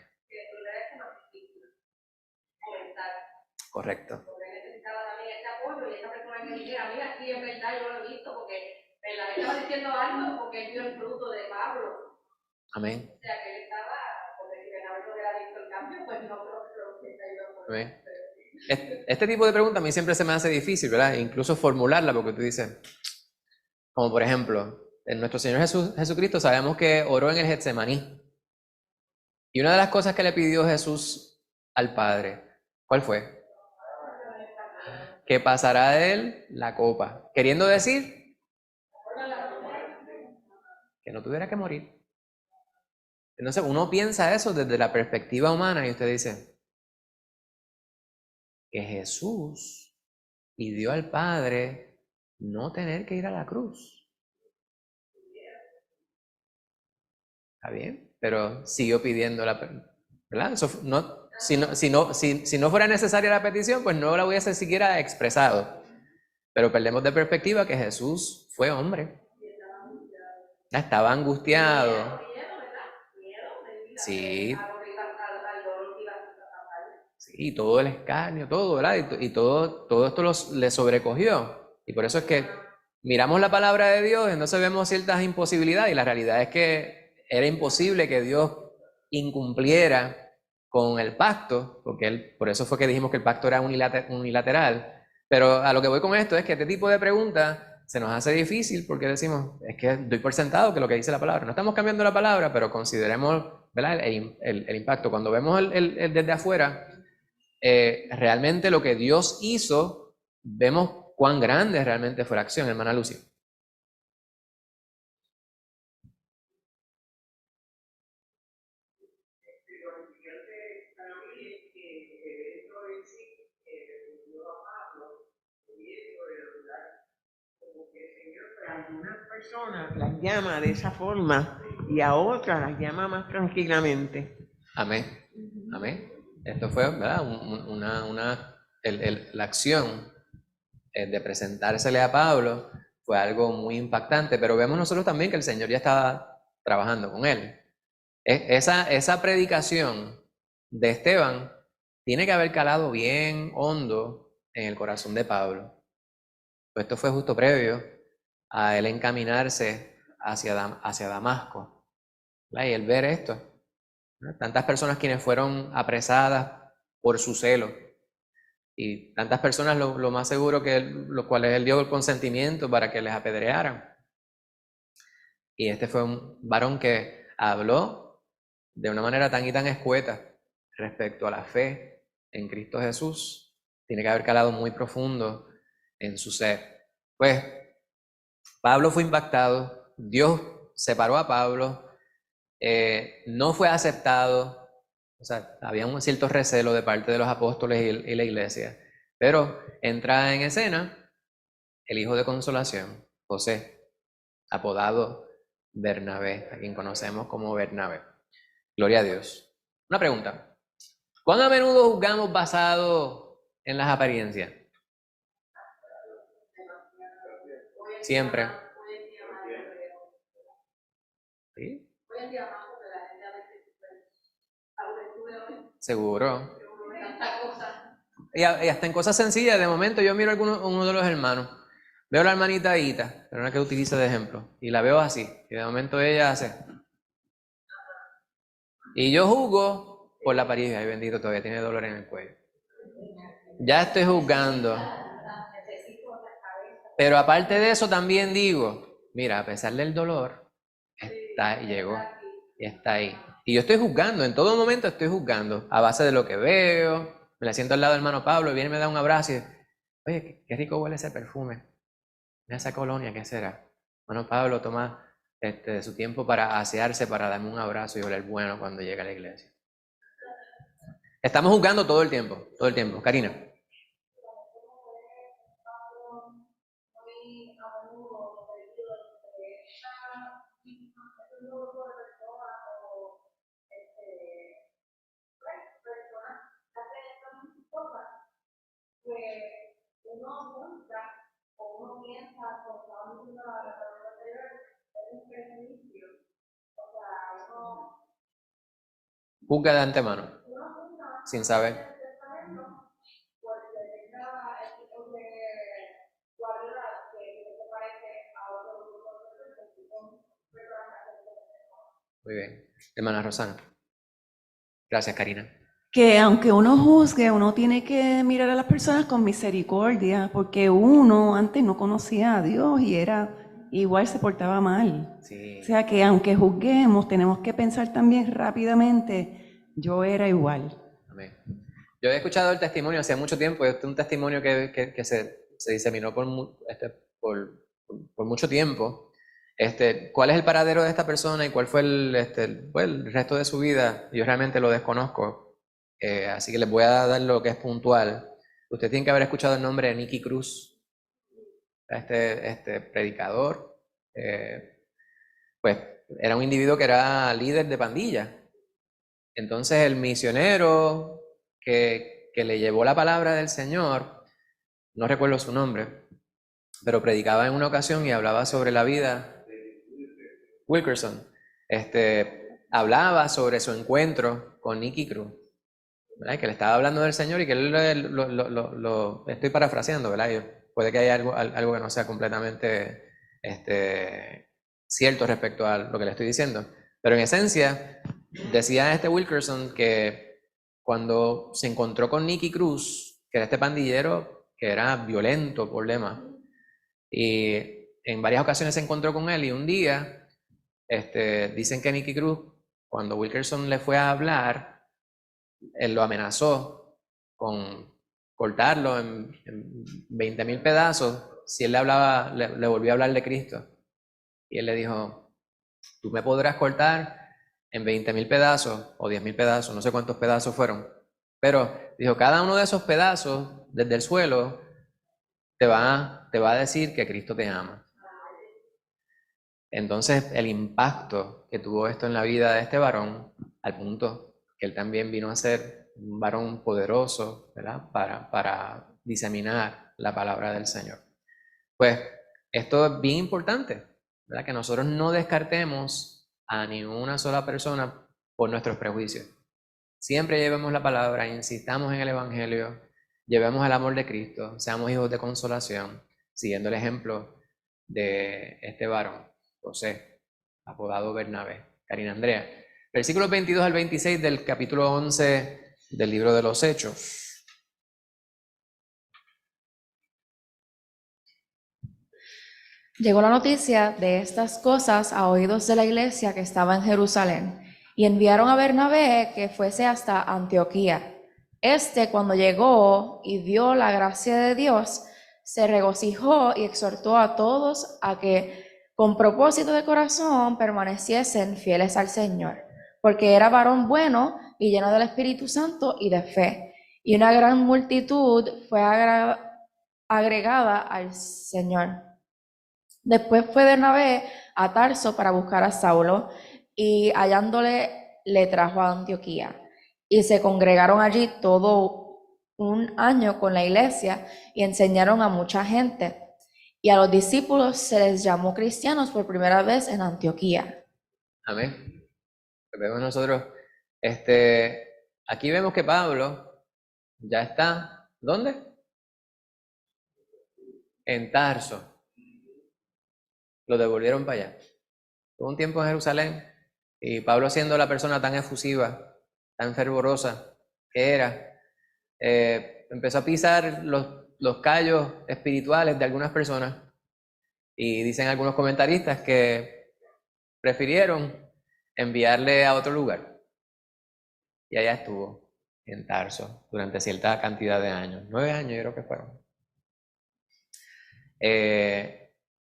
Correcto. Porque necesitaba también ese apoyo y esa persona que dijera, mira, sí, es verdad, yo lo he visto, porque la estaba diciendo algo porque él vio el fruto de Pablo. Amén. O sea, que él estaba, porque si Bernabé no hubiera visto el cambio, pues no creo que lo hubiese ido por Amén. Este tipo de pregunta a mí siempre se me hace difícil, ¿verdad? Incluso formularla, porque tú dices, como por ejemplo, en nuestro Señor Jesucristo sabemos que oró en el Getsemaní. Y una de las cosas que le pidió Jesús al Padre, ¿cuál fue? Que pasará de él la copa. Queriendo decir que no tuviera que morir. Entonces uno piensa eso desde la perspectiva humana y usted dice que Jesús pidió al Padre no tener que ir a la cruz. ¿Está bien? Pero siguió pidiendo ¿verdad? Si no fuera necesaria la petición, pues no la hubiese siquiera expresado. Pero perdemos de perspectiva que Jesús fue hombre. Estaba angustiado. Sí. Sí, y todo el escarnio, todo, ¿verdad? Y todo esto le sobrecogió. Y por eso es que miramos la palabra de Dios, entonces vemos ciertas imposibilidades, y la realidad es que era imposible que Dios incumpliera con el pacto, porque por eso fue que dijimos que el pacto era unilateral. Pero a lo que voy con esto es que este tipo de preguntas se nos hace difícil porque decimos, es que doy por sentado que lo que dice la palabra. No estamos cambiando la palabra, pero consideremos, ¿verdad?, el impacto. Cuando vemos el desde afuera, realmente lo que Dios hizo, vemos cuán grande realmente fue la acción, hermana Lucy. Algunas personas las llama de esa forma y a otras las llama más tranquilamente. Amén. Amén. Esto fue, ¿verdad?, la acción de presentársele a Pablo fue algo muy impactante, pero vemos nosotros también que el Señor ya estaba trabajando con él. Esa predicación de Esteban tiene que haber calado bien hondo en el corazón de Pablo. Pues esto fue justo previo a él encaminarse hacia Damasco, ¿verdad? Y el ver esto, ¿no? Tantas personas quienes fueron apresadas por su celo, y tantas personas lo más seguro que los cuales él dio el consentimiento para que les apedrearan. Y este fue un varón que habló de una manera tan y tan escueta respecto a la fe en Cristo Jesús. Tiene que haber calado muy profundo en su ser. Pues Pablo fue impactado, Dios separó a Pablo, no fue aceptado, o sea, había un cierto recelo de parte de los apóstoles y la iglesia, pero entra en escena el hijo de consolación, José, apodado Bernabé, a quien conocemos como Bernabé. Gloria a Dios. Una pregunta: ¿cuán a menudo juzgamos basado en las apariencias? Siempre. ¿Sí? Seguro. Y hasta en cosas sencillas, de momento yo miro a uno de los hermanos, veo a la hermanita Aita, pero una que utiliza de ejemplo, y la veo así, y de momento ella hace. Y yo juzgo por la apariencia. Ay, bendito, todavía tiene dolor en el cuello. Ya estoy juzgando. Pero aparte de eso también digo, mira, a pesar del dolor, llegó y está ahí. Y yo estoy juzgando, en todo momento estoy juzgando, a base de lo que veo. Me la siento al lado del hermano Pablo, viene y me da un abrazo y dice, oye, qué rico huele ese perfume. Mira esa colonia, ¿qué será? Hermano Pablo toma su tiempo para asearse, para darme un abrazo y oler bueno cuando llega a la iglesia. Estamos juzgando todo el tiempo, Karina. Juzga de antemano, sin saber. Muy bien. Hermana Rosana. Gracias, Karina. Que aunque uno juzgue, uno tiene que mirar a las personas con misericordia, porque uno antes no conocía a Dios y igual se portaba mal. Sí. O sea que aunque juzguemos, tenemos que pensar también rápidamente, yo era igual. Amén. Yo he escuchado el testimonio hace mucho tiempo, este es un testimonio que se diseminó por mucho tiempo. ¿Cuál es el paradero de esta persona y cuál fue el resto de su vida? Yo realmente lo desconozco. Así que les voy a dar lo que es puntual. Usted tiene que haber escuchado el nombre de Nicky Cruz, este predicador. Pues era un individuo que era líder de pandilla. Entonces el misionero que le llevó la palabra del Señor, no recuerdo su nombre, pero predicaba en una ocasión y hablaba sobre la vida. Wilkerson, hablaba sobre su encuentro con Nicky Cruz, ¿verdad? Que le estaba hablando del Señor y que él lo estoy parafraseando, ¿verdad? Puede que haya algo que no sea completamente cierto respecto a lo que le estoy diciendo, pero en esencia decía Wilkerson que cuando se encontró con Nicky Cruz, que era este pandillero que era violento por demás, y en varias ocasiones se encontró con él, y un día dicen que Nicky Cruz, cuando Wilkerson le fue a hablar, él lo amenazó con cortarlo en 20,000 pedazos si él le volvió a hablar de Cristo. Y él le dijo, tú me podrás cortar en 20,000 pedazos o 10,000 pedazos, no sé cuántos pedazos fueron, pero dijo, cada uno de esos pedazos desde el suelo te va a decir que Cristo te ama. Entonces el impacto que tuvo esto en la vida de este varón, al punto que él también vino a ser un varón poderoso, ¿verdad? Para diseminar la palabra del Señor. Pues esto es bien importante, ¿verdad? Que nosotros no descartemos a ninguna sola persona por nuestros prejuicios. Siempre llevemos la palabra, insistamos en el Evangelio, llevemos el amor de Cristo, seamos hijos de consolación, siguiendo el ejemplo de este varón, José, apodado Bernabé. Karina Andrea. Versículos 22 al 26 del capítulo 11 del libro de los Hechos. Llegó la noticia de estas cosas a oídos de la iglesia que estaba en Jerusalén, y enviaron a Bernabé que fuese hasta Antioquía. Cuando llegó y vio la gracia de Dios, se regocijó y exhortó a todos a que con propósito de corazón permaneciesen fieles al Señor, porque era varón bueno y lleno del Espíritu Santo y de fe, y una gran multitud fue agregada al Señor. Después fue Bernabé a Tarso para buscar a Saulo, y hallándole le trajo a Antioquía. Y se congregaron allí todo un año con la iglesia y enseñaron a mucha gente. Y a los discípulos se les llamó cristianos por primera vez en Antioquía. Amén. Vemos nosotros, aquí vemos que Pablo ya está, ¿dónde? En Tarso. Lo devolvieron para allá. Tuvo un tiempo en Jerusalén y Pablo, siendo la persona tan efusiva, tan fervorosa que era, empezó a pisar los callos espirituales de algunas personas, y dicen algunos comentaristas que prefirieron enviarle a otro lugar, y allá estuvo en Tarso durante cierta cantidad de años, 9 años yo creo que fueron.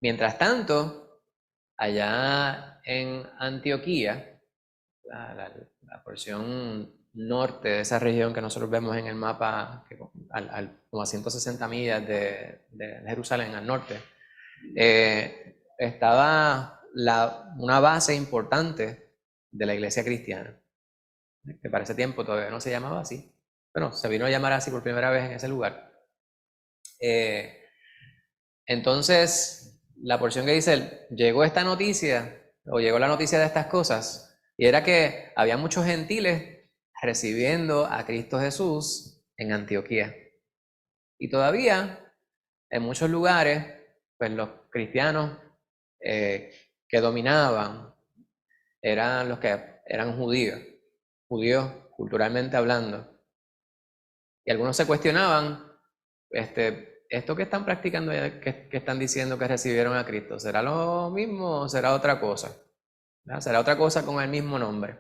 Mientras tanto, allá en Antioquía, la porción norte de esa región que nosotros vemos en el mapa, como a 160 millas de Jerusalén al norte, estaba una base importante de la iglesia cristiana, que para ese tiempo todavía no se llamaba así. Bueno, se vino a llamar así por primera vez en ese lugar. Entonces, la porción que dice, llegó esta noticia, o llegó la noticia de estas cosas, y era que había muchos gentiles recibiendo a Cristo Jesús en Antioquía. Y todavía, en muchos lugares, pues los cristianos que dominaban eran los que eran judíos culturalmente hablando. Y algunos se cuestionaban, esto que están practicando, que están diciendo que recibieron a Cristo, ¿será lo mismo o será otra cosa? ¿Verdad? ¿Será otra cosa con el mismo nombre?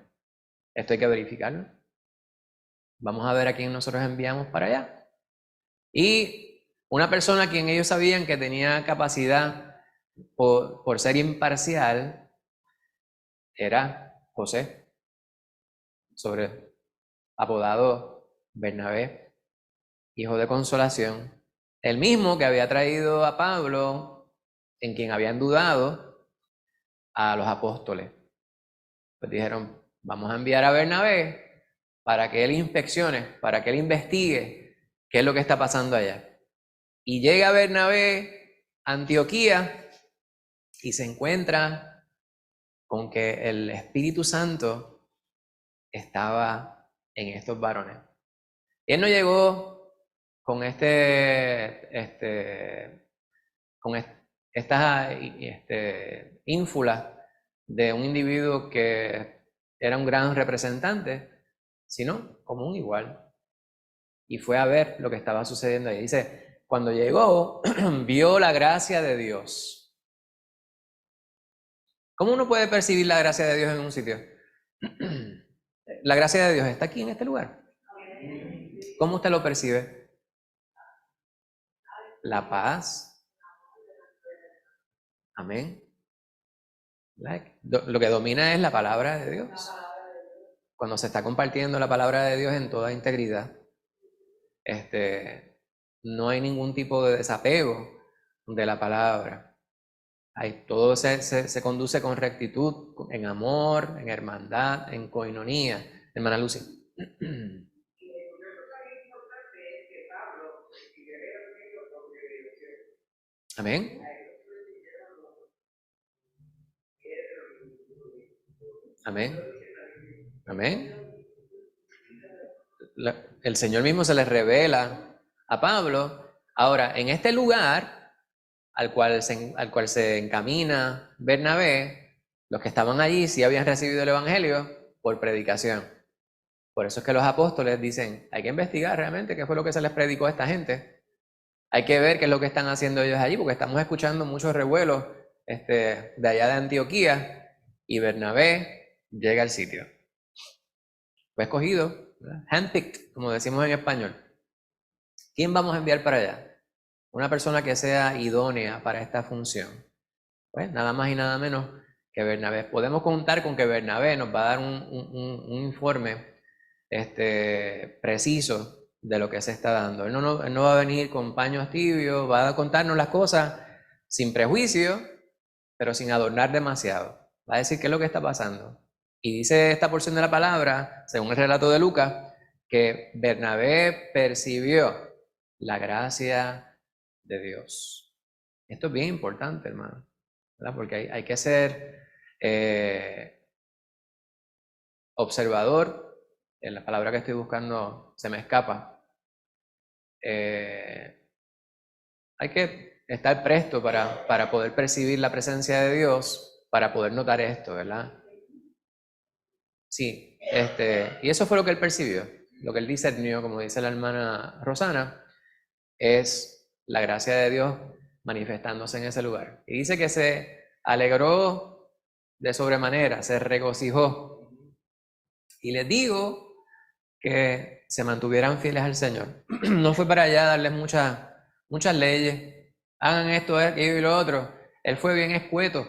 Esto hay que verificarlo. Vamos a ver a quién nosotros enviamos para allá. Y una persona a quien ellos sabían que tenía capacidad por ser imparcial era José, apodado Bernabé, hijo de consolación, el mismo que había traído a Pablo, en quien habían dudado, a los apóstoles. Pues dijeron, vamos a enviar a Bernabé para que él inspeccione, para que él investigue qué es lo que está pasando allá. Y llega Bernabé a Antioquía y se encuentra con que el Espíritu Santo estaba en estos varones. Y él no llegó con estas ínfulas de un individuo que era un gran representante, sino como un igual. Y fue a ver lo que estaba sucediendo ahí. Dice, cuando llegó, vio la gracia de Dios. ¿Cómo uno puede percibir la gracia de Dios en un sitio? La gracia de Dios está aquí en este lugar. ¿Cómo usted lo percibe? La paz. Amén. Lo que domina es la palabra de Dios. Cuando se está compartiendo la palabra de Dios en toda integridad, no hay ningún tipo de desapego de la palabra. Todo se conduce con rectitud, en amor, en hermandad, en coinonía. Hermana Lucy. Amén. Amén. Amén. El Señor mismo se les revela a Pablo. Ahora, en este lugar al cual se encamina Bernabé, los que estaban allí sí habían recibido el Evangelio por predicación. Por eso es que los apóstoles dicen, hay que investigar realmente qué fue lo que se les predicó a esta gente. Hay que ver qué es lo que están haciendo ellos allí, porque estamos escuchando muchos revuelos de allá de Antioquía, y Bernabé llega al sitio. Fue escogido, handpicked, como decimos en español. ¿Quién vamos a enviar para allá? Una persona que sea idónea para esta función. Pues nada más y nada menos que Bernabé. Podemos contar con que Bernabé nos va a dar un informe preciso de lo que se está dando. Él no va a venir con paños tibios, va a contarnos las cosas sin prejuicio, pero sin adornar demasiado. Va a decir qué es lo que está pasando. Y dice esta porción de la palabra, según el relato de Lucas, que Bernabé percibió la gracia de Dios. Esto es bien importante, hermano, ¿verdad? Porque hay que ser observador. En la palabra que estoy buscando se me escapa. Hay que estar presto para poder percibir la presencia de Dios, para poder notar esto, ¿verdad? Sí, y eso fue lo que él percibió. Lo que él discernió, como dice la hermana Rosana, es la gracia de Dios manifestándose en ese lugar. Y dice que se alegró de sobremanera, se regocijó. Y les digo que se mantuvieran fieles al Señor. No fue para allá darles muchas leyes. Hagan esto, aquello y lo otro. Él fue bien escueto.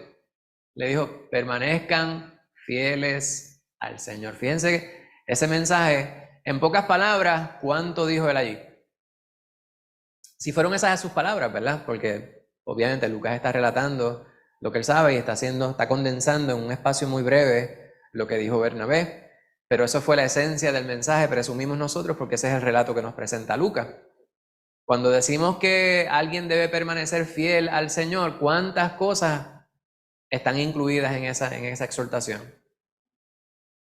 Le dijo, permanezcan fieles al Señor. Fíjense ese mensaje, en pocas palabras, ¿cuánto dijo él allí? Si fueron esas sus palabras, ¿verdad? Porque obviamente Lucas está relatando lo que él sabe y está condensando en un espacio muy breve lo que dijo Bernabé. Pero eso fue la esencia del mensaje, presumimos nosotros, porque ese es el relato que nos presenta Lucas. Cuando decimos que alguien debe permanecer fiel al Señor, ¿cuántas cosas están incluidas en esa exhortación?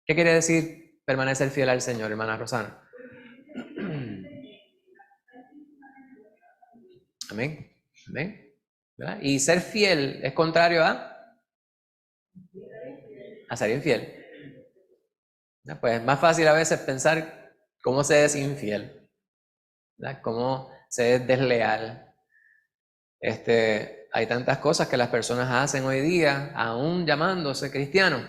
¿Qué quiere decir permanecer fiel al Señor, hermana Rosana? Amén. Amén. ¿Verdad? Y ser fiel es contrario a ser infiel. Pues es más fácil a veces pensar cómo se es infiel, ¿verdad? Cómo se es desleal. Hay tantas cosas que las personas hacen hoy día, aún llamándose cristianos,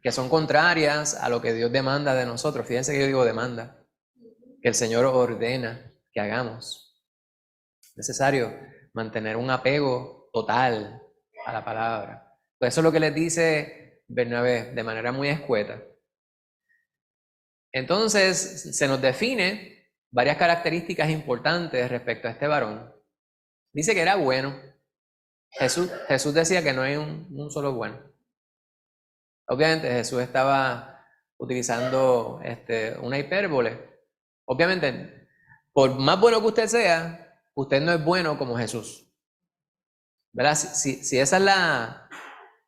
que son contrarias a lo que Dios demanda de nosotros. Fíjense que yo digo demanda, que el Señor ordena que hagamos. Es necesario mantener un apego total a la palabra. Pues eso es lo que les dice Bernabé de manera muy escueta. Entonces se nos define varias características importantes respecto a este varón. Dice que era bueno. Jesús decía que no hay un solo bueno. Obviamente Jesús estaba utilizando una hipérbole. Obviamente, por más bueno que usted sea, usted no es bueno como Jesús. ¿Verdad? Si esa es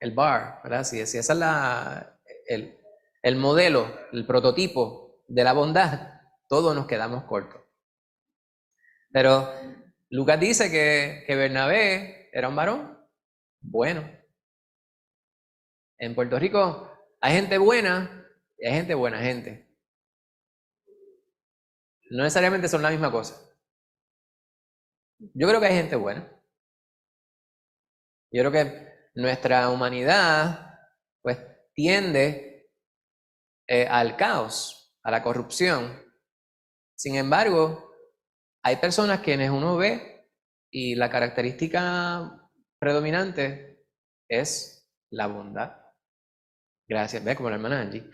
el bar, ¿verdad? Si esa es el modelo, el prototipo de la bondad, todos nos quedamos cortos. Pero Lucas dice que Bernabé era un varón bueno. En Puerto Rico hay gente buena y hay gente buena gente. No necesariamente son la misma cosa. Yo creo que hay gente buena. Yo creo que nuestra humanidad pues tiende al caos, a la corrupción. Sin embargo, hay personas quienes uno ve y la característica predominante es la bondad. Gracias, ve como la hermana Angie.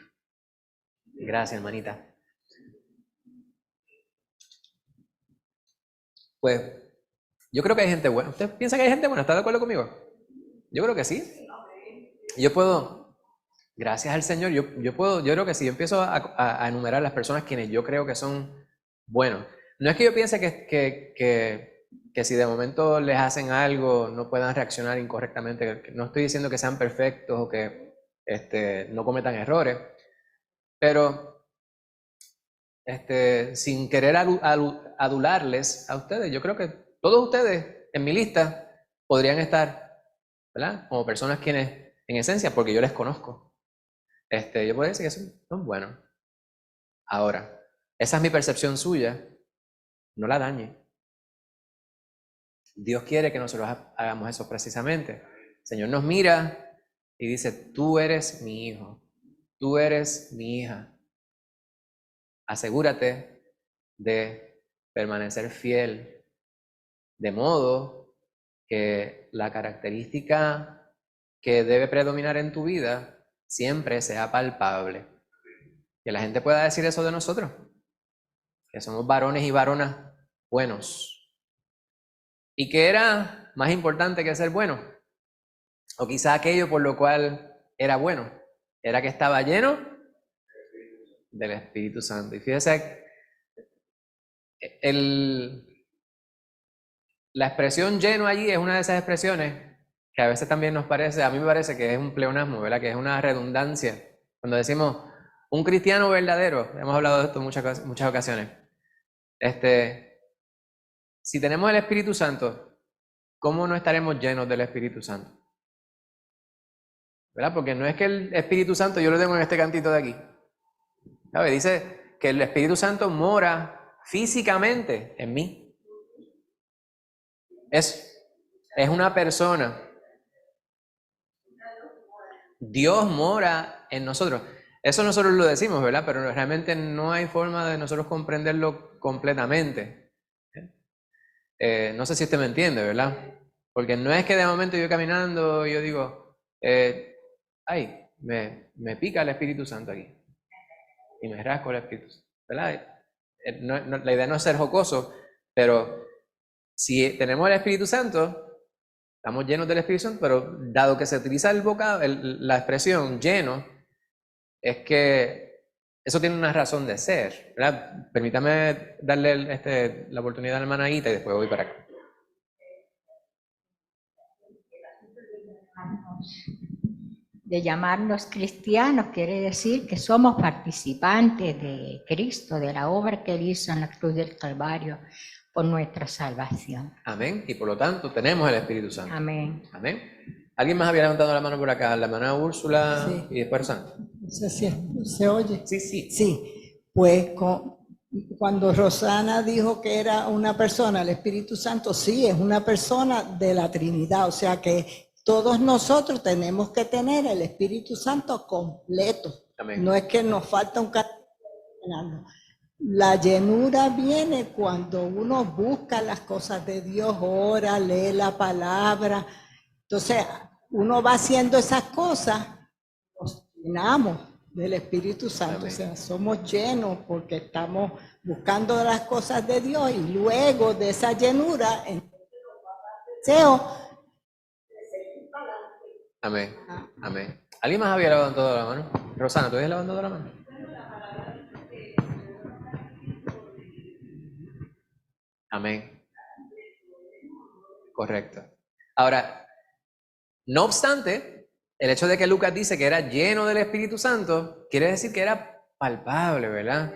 Gracias, hermanita. Pues yo creo que hay gente buena. ¿Usted piensa que hay gente buena? ¿Está de acuerdo conmigo? Yo creo que sí. Yo puedo, gracias al Señor, yo creo que si yo empiezo a enumerar las personas quienes yo creo que son buenos. No es que yo piense que si de momento les hacen algo no puedan reaccionar incorrectamente. No estoy diciendo que sean perfectos o que no cometan errores, pero sin querer adularles a ustedes, yo creo que todos ustedes en mi lista podrían estar, ¿verdad? Como personas quienes, en esencia, porque yo les conozco, yo puedo decir que son buenos. Ahora, esa es mi percepción suya, no la dañe. Dios quiere que nosotros hagamos eso precisamente. El Señor nos mira y dice, tú eres mi hijo, tú eres mi hija. Asegúrate de permanecer fiel, de modo que la característica que debe predominar en tu vida siempre sea palpable. Que la gente pueda decir eso de nosotros, que somos varones y varonas buenos. ¿Y qué era más importante que ser bueno? O quizá aquello por lo cual era bueno, era que estaba lleno del Espíritu Santo. Y fíjese, la expresión lleno allí es una de esas expresiones que a veces también nos parece, a mí me parece que es un pleonasmo, ¿verdad? Que es una redundancia. Cuando decimos un cristiano verdadero, hemos hablado de esto en muchas ocasiones. Si tenemos el Espíritu Santo, ¿cómo no estaremos llenos del Espíritu Santo? ¿Verdad? Porque no es que el Espíritu Santo yo lo tengo en este cantito de aquí. ¿Sabe? Dice que el Espíritu Santo mora físicamente en mí. Es una persona. Dios mora en nosotros. Eso nosotros lo decimos, ¿verdad? Pero realmente no hay forma de nosotros comprenderlo completamente. No sé si usted me entiende, ¿verdad? Porque no es que de momento yo caminando yo digo, ay, me pica el Espíritu Santo aquí. Y me rasco el Espíritu Santo, ¿verdad? La idea no es ser jocoso, pero si tenemos el Espíritu Santo, estamos llenos del Espíritu Santo, pero dado que se utiliza la expresión lleno, es que eso tiene una razón de ser, ¿verdad? Permítame darle la oportunidad a la hermana Ita y después voy para acá. De llamarnos cristianos quiere decir que somos participantes de Cristo, de la obra que Él hizo en la cruz del Calvario por nuestra salvación. Amén. Y por lo tanto tenemos el Espíritu Santo. Amén. Amén. ¿Alguien más había levantado la mano por acá? La hermana Úrsula Sí. Y después Santo. No sé si se oye. Sí, sí. Sí, pues cuando Rosana dijo que era una persona, el Espíritu Santo, sí, es una persona de la Trinidad, o sea que todos nosotros tenemos que tener el Espíritu Santo completo. Amén. No es que nos falta un La llenura viene cuando uno busca las cosas de Dios, ora, lee la palabra. Entonces, uno va haciendo esas cosas, nos llenamos del Espíritu Santo. Amén. O sea, somos llenos porque estamos buscando las cosas de Dios y luego de esa llenura, entonces nos va a dar deseo. Amén. Amén. ¿Alguien más había levantado la mano? Rosana, ¿tú habías levantado la mano? Amén. Correcto. Ahora, no obstante, el hecho de que Lucas dice que era lleno del Espíritu Santo, quiere decir que era palpable, ¿verdad?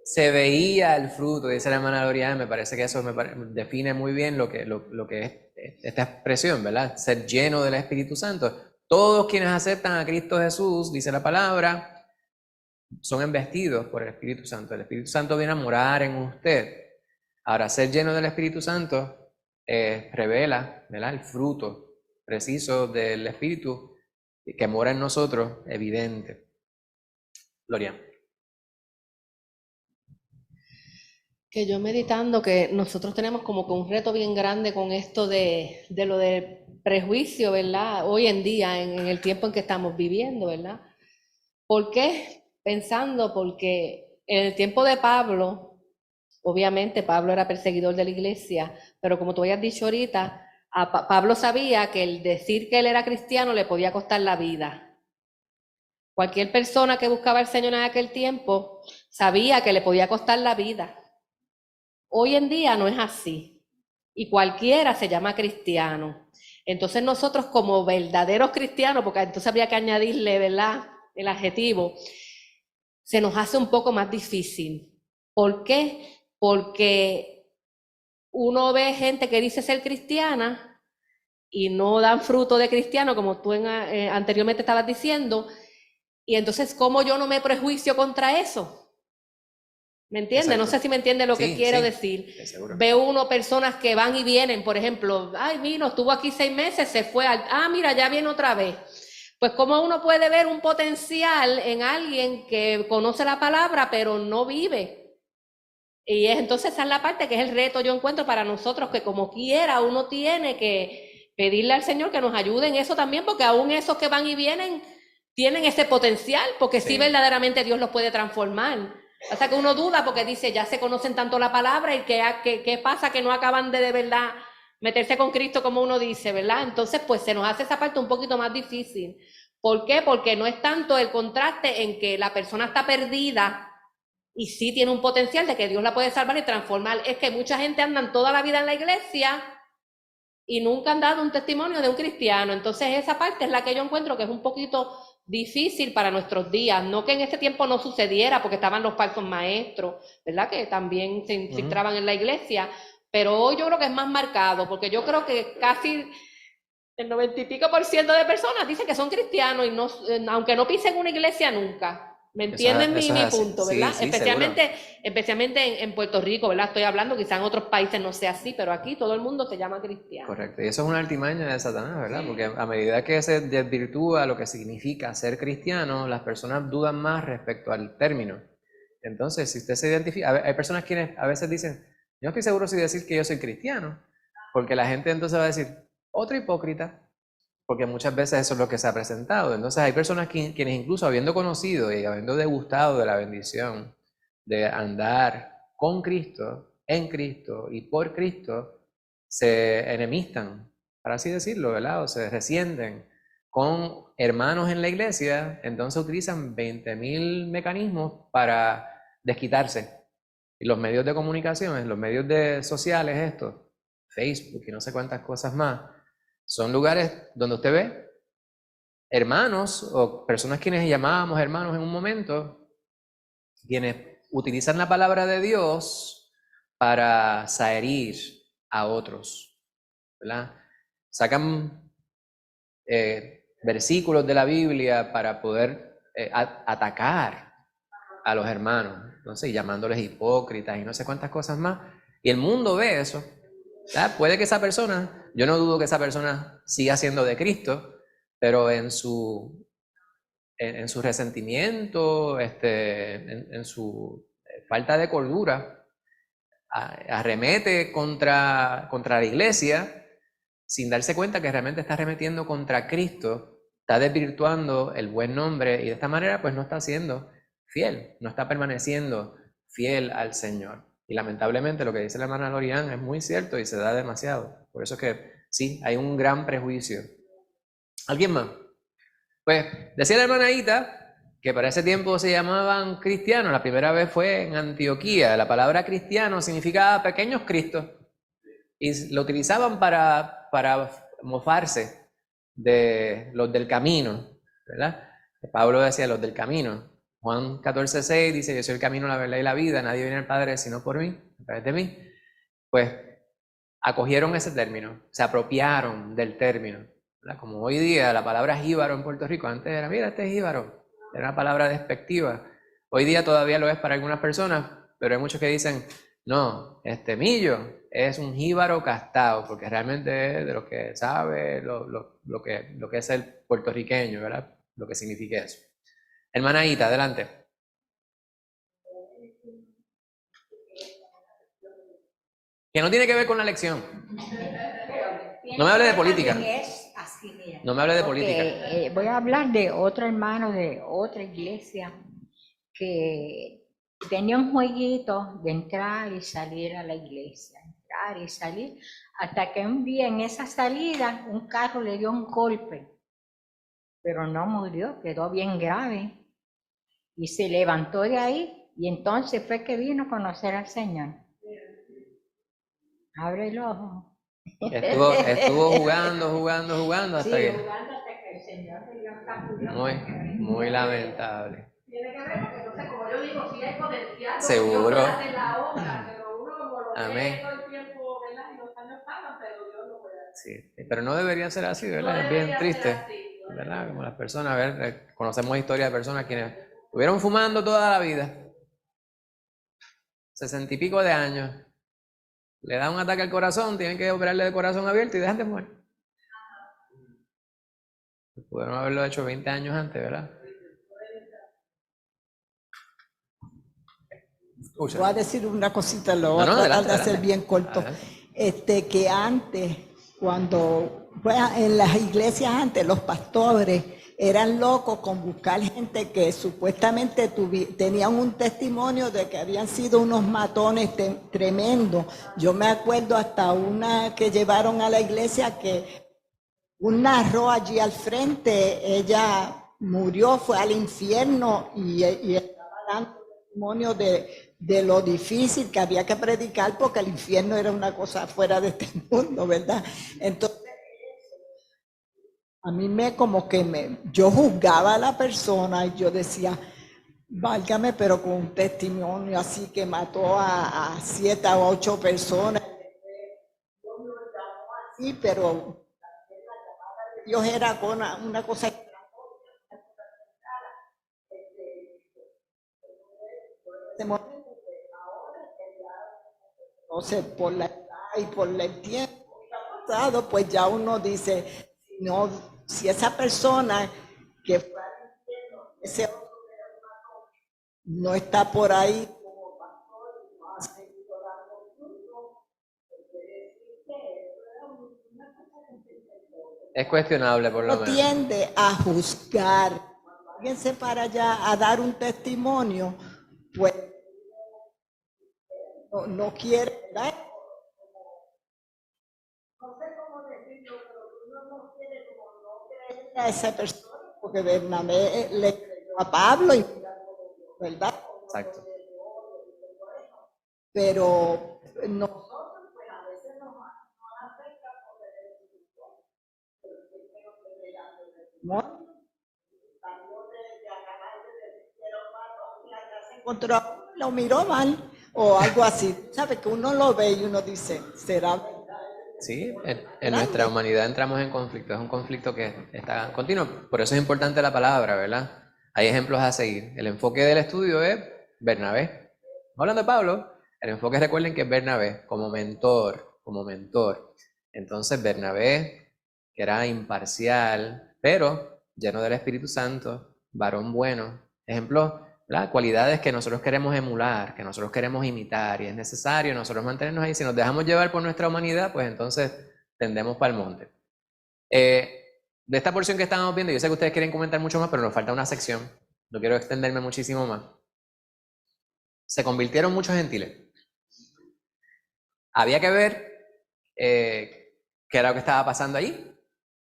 Se veía el fruto, dice la hermana Lorian, me parece que eso define muy bien lo que es esta expresión, ¿verdad? Ser lleno del Espíritu Santo. Todos quienes aceptan a Cristo Jesús, dice la palabra, son embestidos por el Espíritu Santo. El Espíritu Santo viene a morar en usted. Ahora, ser lleno del Espíritu Santo revela, ¿verdad?, el fruto preciso del Espíritu que mora en nosotros, evidente. Gloria. Que yo meditando que nosotros tenemos como que un reto bien grande con esto de lo del prejuicio, ¿verdad? Hoy en día, en el tiempo en que estamos viviendo, ¿verdad? ¿Por qué? Pensando porque en el tiempo de Pablo, obviamente Pablo era perseguidor de la iglesia, pero como tú habías dicho ahorita, Pablo sabía que el decir que él era cristiano le podía costar la vida. Cualquier persona que buscaba al Señor en aquel tiempo sabía que le podía costar la vida. Hoy en día no es así, y cualquiera se llama cristiano. Entonces nosotros como verdaderos cristianos, porque entonces habría que añadirle, ¿verdad?, el adjetivo, se nos hace un poco más difícil. ¿Por qué? Porque uno ve gente que dice ser cristiana y no dan fruto de cristiano, como tú anteriormente estabas diciendo, y entonces ¿cómo yo no me prejuicio contra eso? ¿Me entiende? No sé si me entiende lo que quiero decir. Ve uno personas que van y vienen, por ejemplo, ay, vino, estuvo aquí 6 meses, se fue, mira, ya viene otra vez. Pues cómo uno puede ver un potencial en alguien que conoce la palabra, pero no vive. Y entonces esa es la parte que es el reto, yo encuentro, para nosotros, que como quiera uno tiene que pedirle al Señor que nos ayude en eso también, porque aún esos que van y vienen tienen ese potencial, porque sí verdaderamente Dios los puede transformar. O sea que uno duda porque dice, ya se conocen tanto la palabra y ¿qué pasa? Que no acaban de verdad meterse con Cristo, como uno dice, ¿verdad? Entonces pues se nos hace esa parte un poquito más difícil. ¿Por qué? Porque no es tanto el contraste en que la persona está perdida y sí tiene un potencial de que Dios la puede salvar y transformar. Es que mucha gente andan toda la vida en la iglesia y nunca han dado un testimonio de un cristiano. Entonces esa parte es la que yo encuentro que es un poquito difícil para nuestros días. No que en ese tiempo no sucediera, porque estaban los falsos maestros, ¿verdad?, que también se infiltraban en la iglesia, pero hoy yo creo que es más marcado, porque yo creo que casi el 90% y pico de personas dicen que son cristianos y no, aunque no pisen una iglesia nunca. ¿Me entienden mi punto, verdad? Sí, especialmente en Puerto Rico, ¿verdad? Estoy hablando, quizás en otros países no sea así, pero aquí todo el mundo se llama cristiano. Correcto, y eso es una artimaña de Satanás, ¿verdad? Porque a medida que se desvirtúa lo que significa ser cristiano, las personas dudan más respecto al término. Entonces, si usted se identifica, hay personas quienes a veces dicen, yo no estoy seguro si decir que yo soy cristiano, porque la gente entonces va a decir, otro hipócrita, porque muchas veces eso es lo que se ha presentado. Entonces hay personas quienes incluso habiendo conocido y habiendo degustado de la bendición de andar con Cristo, en Cristo y por Cristo, se enemistan, para así decirlo, ¿verdad? O se resienten con hermanos en la iglesia, entonces utilizan 20.000 mecanismos para desquitarse. Y los medios de comunicación, los medios sociales, Facebook y no sé cuántas cosas más, son lugares donde usted ve hermanos o personas quienes llamábamos hermanos en un momento, quienes utilizan la palabra de Dios para saherir a otros, ¿verdad? Sacan versículos de la Biblia para poder atacar a los hermanos, entonces llamándoles hipócritas y no sé cuántas cosas más. Y el mundo ve eso. Puede que esa persona, yo no dudo que esa persona siga siendo de Cristo, pero en su resentimiento, en su falta de cordura, arremete contra la iglesia sin darse cuenta que realmente está arremetiendo contra Cristo, está desvirtuando el buen nombre y de esta manera pues no está siendo fiel, no está permaneciendo fiel al Señor. Y lamentablemente lo que dice la hermana Lorian es muy cierto y se da demasiado. Por eso es que sí, hay un gran prejuicio. ¿Alguien más? Pues decía la hermana Ita que para ese tiempo se llamaban cristianos. La primera vez fue en Antioquía. La palabra cristiano significaba pequeños cristos y lo utilizaban para mofarse de los del camino, ¿verdad? Pablo decía los del camino. Juan 14:6 dice: yo soy el camino, la verdad y la vida, nadie viene al Padre sino por mí, a través de mí. Pues acogieron ese término, se apropiaron del término, ¿verdad? Como hoy día la palabra jíbaro en Puerto Rico, antes era, mira, este es jíbaro, era una palabra despectiva. Hoy día todavía lo es para algunas personas, pero hay muchos que dicen, no, este Millo es un jíbaro castado, porque realmente es de lo que sabe, lo que es el puertorriqueño, ¿verdad? Lo que significa eso. Hermana Ita, adelante. Que no tiene que ver con la elección. No me hable de política. Es así, mira. No me hable de política. Voy a hablar de otro hermano de otra iglesia que tenía un jueguito de entrar y salir a la iglesia, entrar y salir, hasta que un día en esa salida un carro le dio un golpe, pero no murió, quedó bien grave y se levantó de ahí y entonces fue que vino a conocer al Señor. Abre el ojo. Estuvo jugando hasta Sí, que... jugando hasta que el Señor le dio un capullo. Muy lamentable. Tiene que ver porque, entonces, como yo digo, sí hay potencial. Seguro. Dios puede hacer la obra, pero uno como lo Amén. ve todo el tiempo, ¿verdad? Y los años pasan, pero Dios lo puede hacer. Sí, pero no debería ser así, ¿verdad? No Es bien debería triste, ser así, no ¿verdad? Como las personas, a ver, conocemos historias de personas quienes estuvieron fumando toda la vida, 60 y pico de años, le da un ataque al corazón, tienen que operarle de corazón abierto y dejan de morir. Pudieron haberlo hecho 20 años antes, ¿verdad? Voy a decir una cosita, lo voy No, a tratar adelante, de hacer adelante. bien corto. Que antes, cuando en las iglesias antes, los pastores eran locos con buscar gente que supuestamente tenían un testimonio de que habían sido unos matones tremendos. Yo me acuerdo hasta una que llevaron a la iglesia que narró allí al frente, ella murió, fue al infierno y estaba dando testimonio de lo difícil que había que predicar porque el infierno era una cosa fuera de este mundo, ¿verdad? Entonces, a mí yo juzgaba a la persona y yo decía, válgame, pero con un testimonio así que mató a 7 o 8 personas, así, pero Dios era una cosa. Entonces, por la edad y por el tiempo que ha pasado, pues ya uno dice, no, si esa persona que fue al infierno, ese otro no está por ahí como pastor y no ha seguido dando fruto, quiere decir que eso era una cosa que Es cuestionable, por lo uno menos. tiende a juzgar. Cuando alguien se para allá a dar un testimonio, pues no quiere, ¿verdad? No sé cómo decirlo, pero uno no quiere como no creer a esa persona, porque Bernabé le creyó a Pablo, y ¿verdad? Exacto. Pero nosotros, pues a veces nos afecta por el testimonio. Lo miró mal o algo así, ¿sabe? Que uno lo ve y uno dice, ¿será verdad? Sí, en nuestra humanidad entramos en conflicto, es un conflicto que está continuo, por eso es importante la palabra, ¿verdad? Hay ejemplos a seguir. El enfoque del estudio es Bernabé. Hablando de Pablo, el enfoque, recuerden que es Bernabé como mentor. Entonces Bernabé, que era imparcial, pero lleno del Espíritu Santo, varón bueno, ejemplo, ¿verdad? Cualidades que nosotros queremos emular, que nosotros queremos imitar, y es necesario nosotros mantenernos ahí. Si nos dejamos llevar por nuestra humanidad, pues entonces tendemos para el monte. De esta porción que estábamos viendo, yo sé que ustedes quieren comentar mucho más, pero nos falta una sección, no quiero extenderme muchísimo más. Se convirtieron muchos gentiles. Había que ver qué era lo que estaba pasando allí.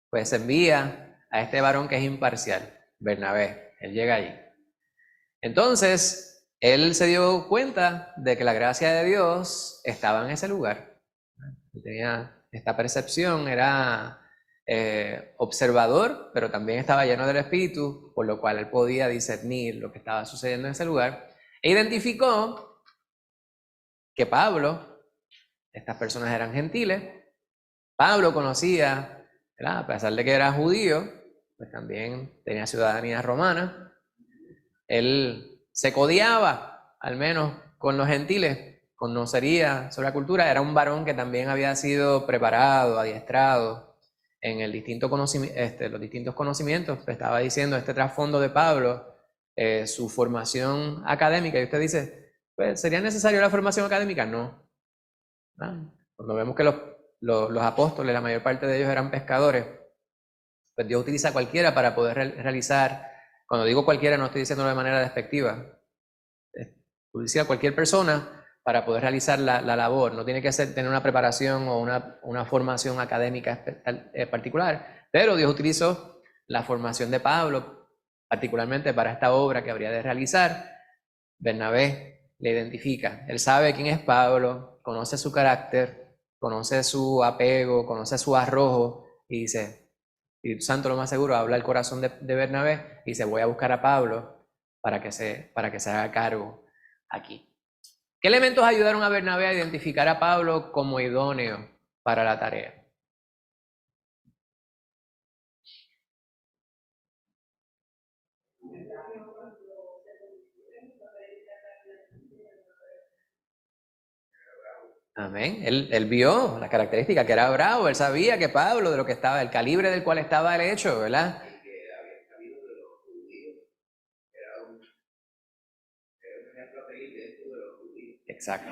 Pues se envía a este varón que es imparcial, Bernabé. Él llega allí. Entonces, él se dio cuenta de que la gracia de Dios estaba en ese lugar. Tenía esta percepción, era observador, pero también estaba lleno del Espíritu, por lo cual él podía discernir lo que estaba sucediendo en ese lugar. E identificó que Pablo, estas personas eran gentiles. Pablo conocía, ¿verdad? A pesar de que era judío, pues también tenía ciudadanía romana. Él se codiaba, al menos con los gentiles, conocería sobre la cultura. Era un varón que también había sido preparado, adiestrado en los distintos conocimientos. Estaba diciendo este trasfondo de Pablo, su formación académica. Y usted dice, pues, ¿sería necesaria la formación académica? No. Cuando vemos que los apóstoles, la mayor parte de ellos eran pescadores, pues Dios utiliza a cualquiera para poder realizar. Cuando digo cualquiera, no estoy diciéndolo de manera despectiva. Utiliza a cualquier persona para poder realizar la labor. No tiene que tener una preparación o una formación académica particular. Pero Dios utilizó la formación de Pablo, particularmente para esta obra que habría de realizar. Bernabé le identifica. Él sabe quién es Pablo, conoce su carácter, conoce su apego, conoce su arrojo, y dice, Espíritu Santo lo más seguro habla el corazón de Bernabé y dice, voy a buscar a Pablo para que se haga cargo aquí. ¿Qué elementos ayudaron a Bernabé a identificar a Pablo como idóneo para la tarea? Amén. Él vio las características, que era bravo. Él sabía que Pablo, de lo que estaba, el calibre del cual estaba el hecho, ¿verdad? Exacto.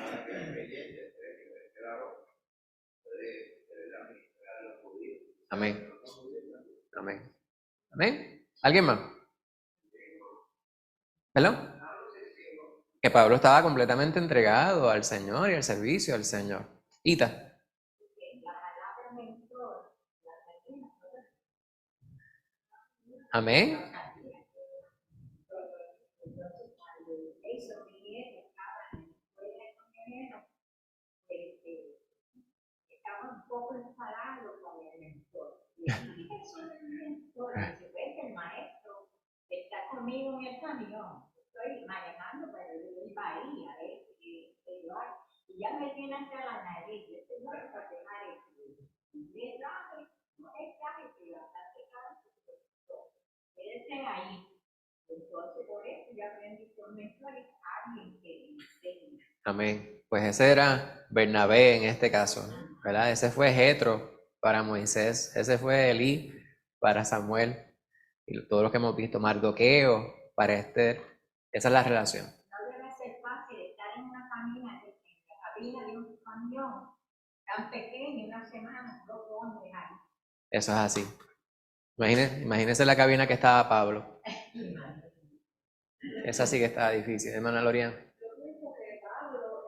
Amén. Amén. Amén. ¿Alguien más? ¿Perdón? Que Pablo estaba completamente entregado al Señor y al servicio al Señor. Ita. Amén. El maestro está conmigo en el camión, estoy manejando para el país, y ya me tiene hasta la nariz, yo estoy para dejar el traje, no es traje, pero bastante caro, quédense ahí. Entonces, por eso yo aprendí con mentores a alguien que me enseñe. Amén. Pues ese era Bernabé en este caso, ¿verdad? Ese fue Jetro para Moisés, ese fue Elí para Samuel, y todos los que hemos visto, Mardoqueo para Esther. Esa es la relación. No debe ser fácil estar en una cabina de un camión tan pequeño, una semana, 2 hombres ahí. Eso es así. Imagínense la cabina que estaba Pablo. Esa sí que estaba difícil, hermana Lorian. Yo pienso que Pablo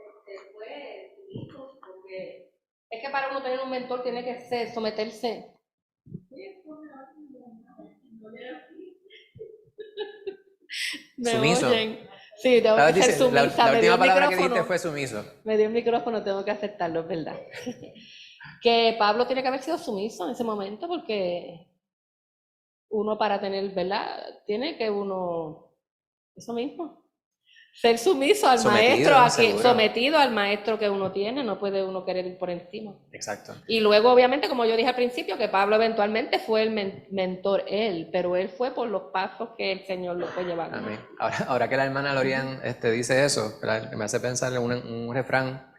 fue sumiso, porque es que para uno tener un mentor tiene que someterse. Sumiso. Sí, tengo que ser sumisa. La última palabra que dijiste fue sumiso. Me dio el micrófono, tengo que aceptarlo, es verdad. Que Pablo tiene que haber sido sumiso en ese momento, porque uno para tener, ¿verdad? Tiene que uno, eso mismo, ser sumiso al maestro, sometido al maestro que uno tiene, no puede uno querer ir por encima. Exacto. Y luego, obviamente, como yo dije al principio, que Pablo eventualmente fue el mentor él, pero él fue por los pasos que el Señor lo fue llevando. Amén. Ahora que la hermana Lorian dice eso, ¿verdad? Me hace pensar en un refrán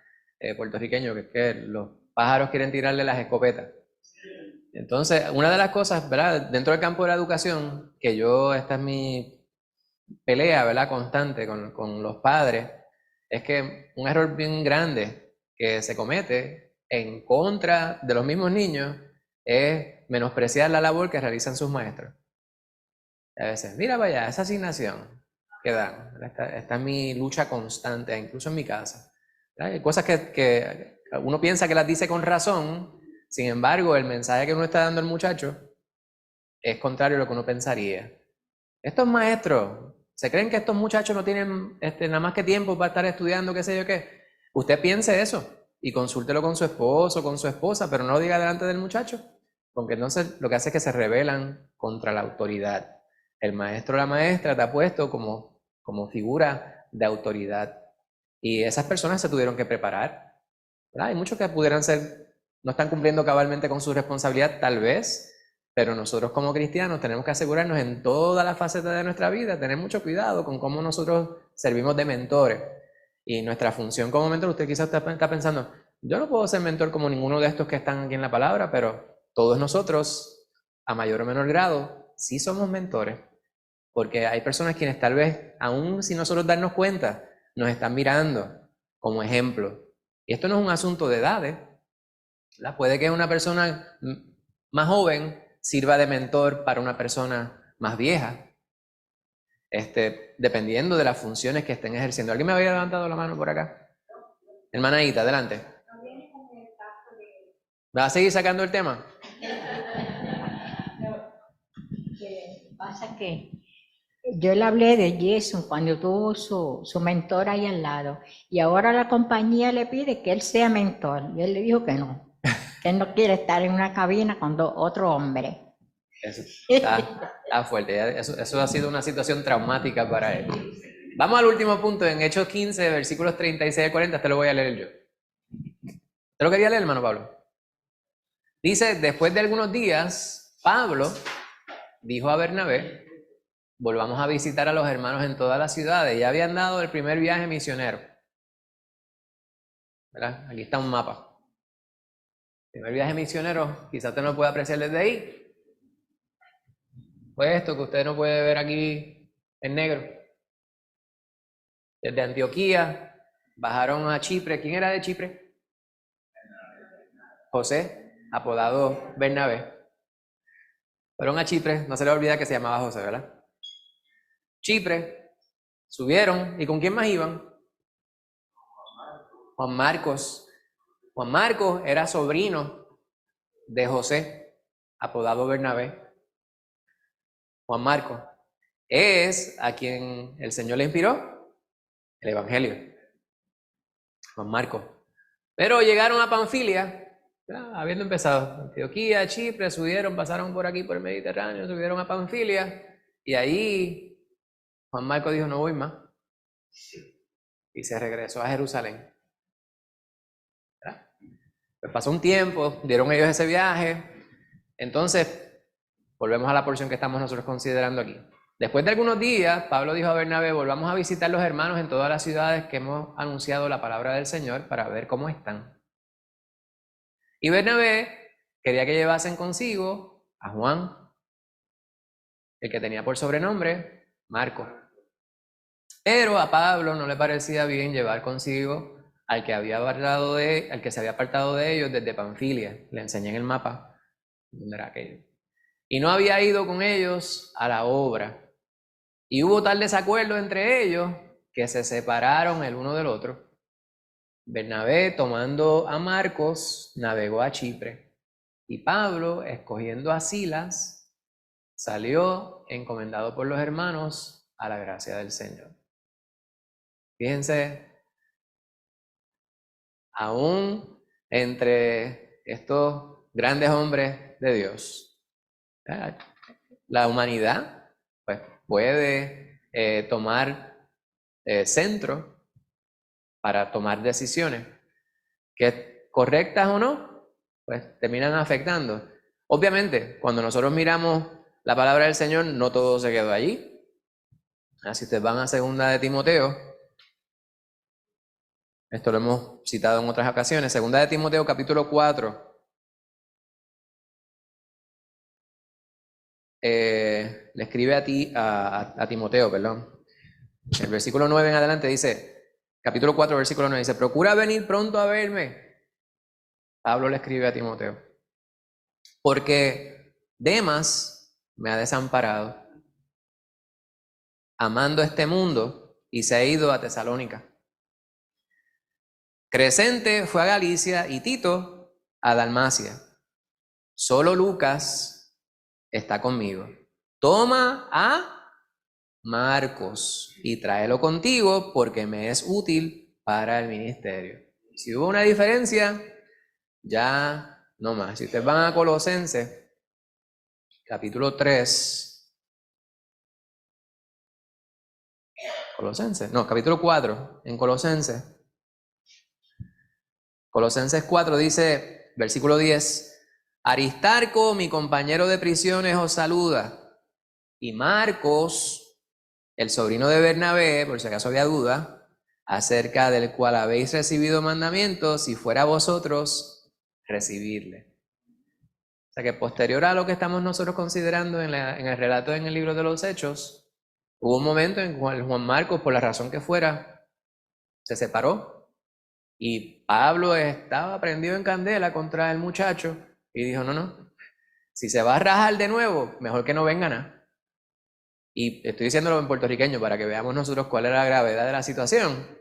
puertorriqueño, que es que los pájaros quieren tirarle las escopetas. Entonces, una de las cosas, ¿verdad? Dentro del campo de la educación, que esta es mi pelea, ¿verdad? Constante con los padres, es que un error bien grande que se comete en contra de los mismos niños es menospreciar la labor que realizan sus maestros. A veces, mira vaya, esa asignación que dan, esta es mi lucha constante, incluso en mi casa. ¿Verdad? Hay cosas que uno piensa que las dice con razón, sin embargo, el mensaje que uno está dando al muchacho es contrario a lo que uno pensaría. Estos maestros ¿Se creen que estos muchachos no tienen nada más que tiempo para estar estudiando, qué sé yo qué? Usted piense eso y consúltelo con su esposo, con su esposa, pero no lo diga delante del muchacho, porque entonces lo que hace es que se rebelan contra la autoridad. El maestro o la maestra te ha puesto como figura de autoridad y esas personas se tuvieron que preparar, ¿verdad? Hay muchos que pudieran ser, no están cumpliendo cabalmente con su responsabilidad, tal vez, pero nosotros como cristianos tenemos que asegurarnos en todas las facetas de nuestra vida, tener mucho cuidado con cómo nosotros servimos de mentores. Y nuestra función como mentor, usted quizás está pensando, yo no puedo ser mentor como ninguno de estos que están aquí en la palabra, pero todos nosotros, a mayor o menor grado, sí somos mentores. Porque hay personas quienes tal vez, aún sin nosotros darnos cuenta, nos están mirando como ejemplo. Y esto no es un asunto de edades, ¿verdad? Puede que una persona más joven sirva de mentor para una persona más vieja, dependiendo de las funciones que estén ejerciendo. ¿Alguien me había levantado la mano por acá? Hermana Aita, adelante. ¿Va a seguir sacando el tema? Pasa que yo le hablé de Jason cuando tuvo su mentor ahí al lado y ahora la compañía le pide que él sea mentor y él le dijo que él no quiere estar en una cabina con otro hombre. Eso está fuerte, eso ha sido una situación traumática para él. Vamos al último punto, en Hechos 15, versículos 36 al 40, te lo voy a leer yo. ¿Te lo quería leer, hermano Pablo? Dice, después de algunos días, Pablo dijo a Bernabé, volvamos a visitar a los hermanos en todas las ciudades. Ya habían dado el primer viaje misionero. ¿Verdad? Aquí está un mapa. Primer viaje misionero, quizás usted no lo puede apreciar desde ahí. Pues esto que usted no puede ver aquí en negro. Desde Antioquía bajaron a Chipre. ¿Quién era de Chipre? José, apodado Bernabé. Fueron a Chipre, no se le olvida que se llamaba José, ¿verdad? Chipre, subieron, ¿y con quién más iban? Juan Marcos. Juan Marcos era sobrino de José, apodado Bernabé. Juan Marcos es a quien el Señor le inspiró el Evangelio. Juan Marcos. Pero llegaron a Panfilia, habiendo empezado Antioquía, Chipre, subieron, pasaron por aquí por el Mediterráneo, subieron a Panfilia y ahí Juan Marcos dijo, no voy más. Y se regresó a Jerusalén. ¿Verdad? Pues pasó un tiempo, dieron ellos ese viaje. Entonces, volvemos a la porción que estamos nosotros considerando aquí. Después de algunos días, Pablo dijo a Bernabé, volvamos a visitar los hermanos en todas las ciudades que hemos anunciado la palabra del Señor para ver cómo están. Y Bernabé quería que llevasen consigo a Juan, el que tenía por sobrenombre Marcos. Pero a Pablo no le parecía bien llevar consigo al que se había apartado de ellos desde Panfilia. Le enseñé en el mapa dónde era aquello. Y no había ido con ellos a la obra. Y hubo tal desacuerdo entre ellos que se separaron el uno del otro. Bernabé, tomando a Marcos, navegó a Chipre. Y Pablo, escogiendo a Silas, salió encomendado por los hermanos a la gracia del Señor. Fíjense, aún entre estos grandes hombres de Dios, la humanidad pues, puede tomar centro para tomar decisiones que correctas o no, pues terminan afectando. Obviamente, cuando nosotros miramos la palabra del Señor, no todo se quedó allí. Si ustedes van a 2 de Timoteo, esto lo hemos citado en otras ocasiones, 2 de Timoteo capítulo 4, le escribe a Timoteo, perdón. El versículo 9 en adelante dice, capítulo 4, versículo 9 dice, procura venir pronto a verme. Pablo le escribe a Timoteo, porque Demas me ha desamparado, amando este mundo, y se ha ido a Tesalónica. Crescente fue a Galicia y Tito a Dalmacia. Solo Lucas está conmigo. Toma a Marcos, y tráelo contigo porque me es útil para el ministerio. Si hubo una diferencia, ya no más. Si ustedes van a Colosenses, capítulo 3, capítulo 4, en Colosenses 4 dice, versículo 10, Aristarco, mi compañero de prisiones, os saluda, y Marcos, el sobrino de Bernabé, por si acaso había duda, acerca del cual habéis recibido mandamientos, si fuera vosotros, recibirle. O sea que posterior a lo que estamos nosotros considerando en el relato en el libro de los Hechos, hubo un momento en cual Juan Marcos, por la razón que fuera, se separó. Y Pablo estaba prendido en candela contra el muchacho y dijo, no, si se va a rajar de nuevo, mejor que no venga nada. Y estoy diciéndolo en puertorriqueño para que veamos nosotros cuál era la gravedad de la situación.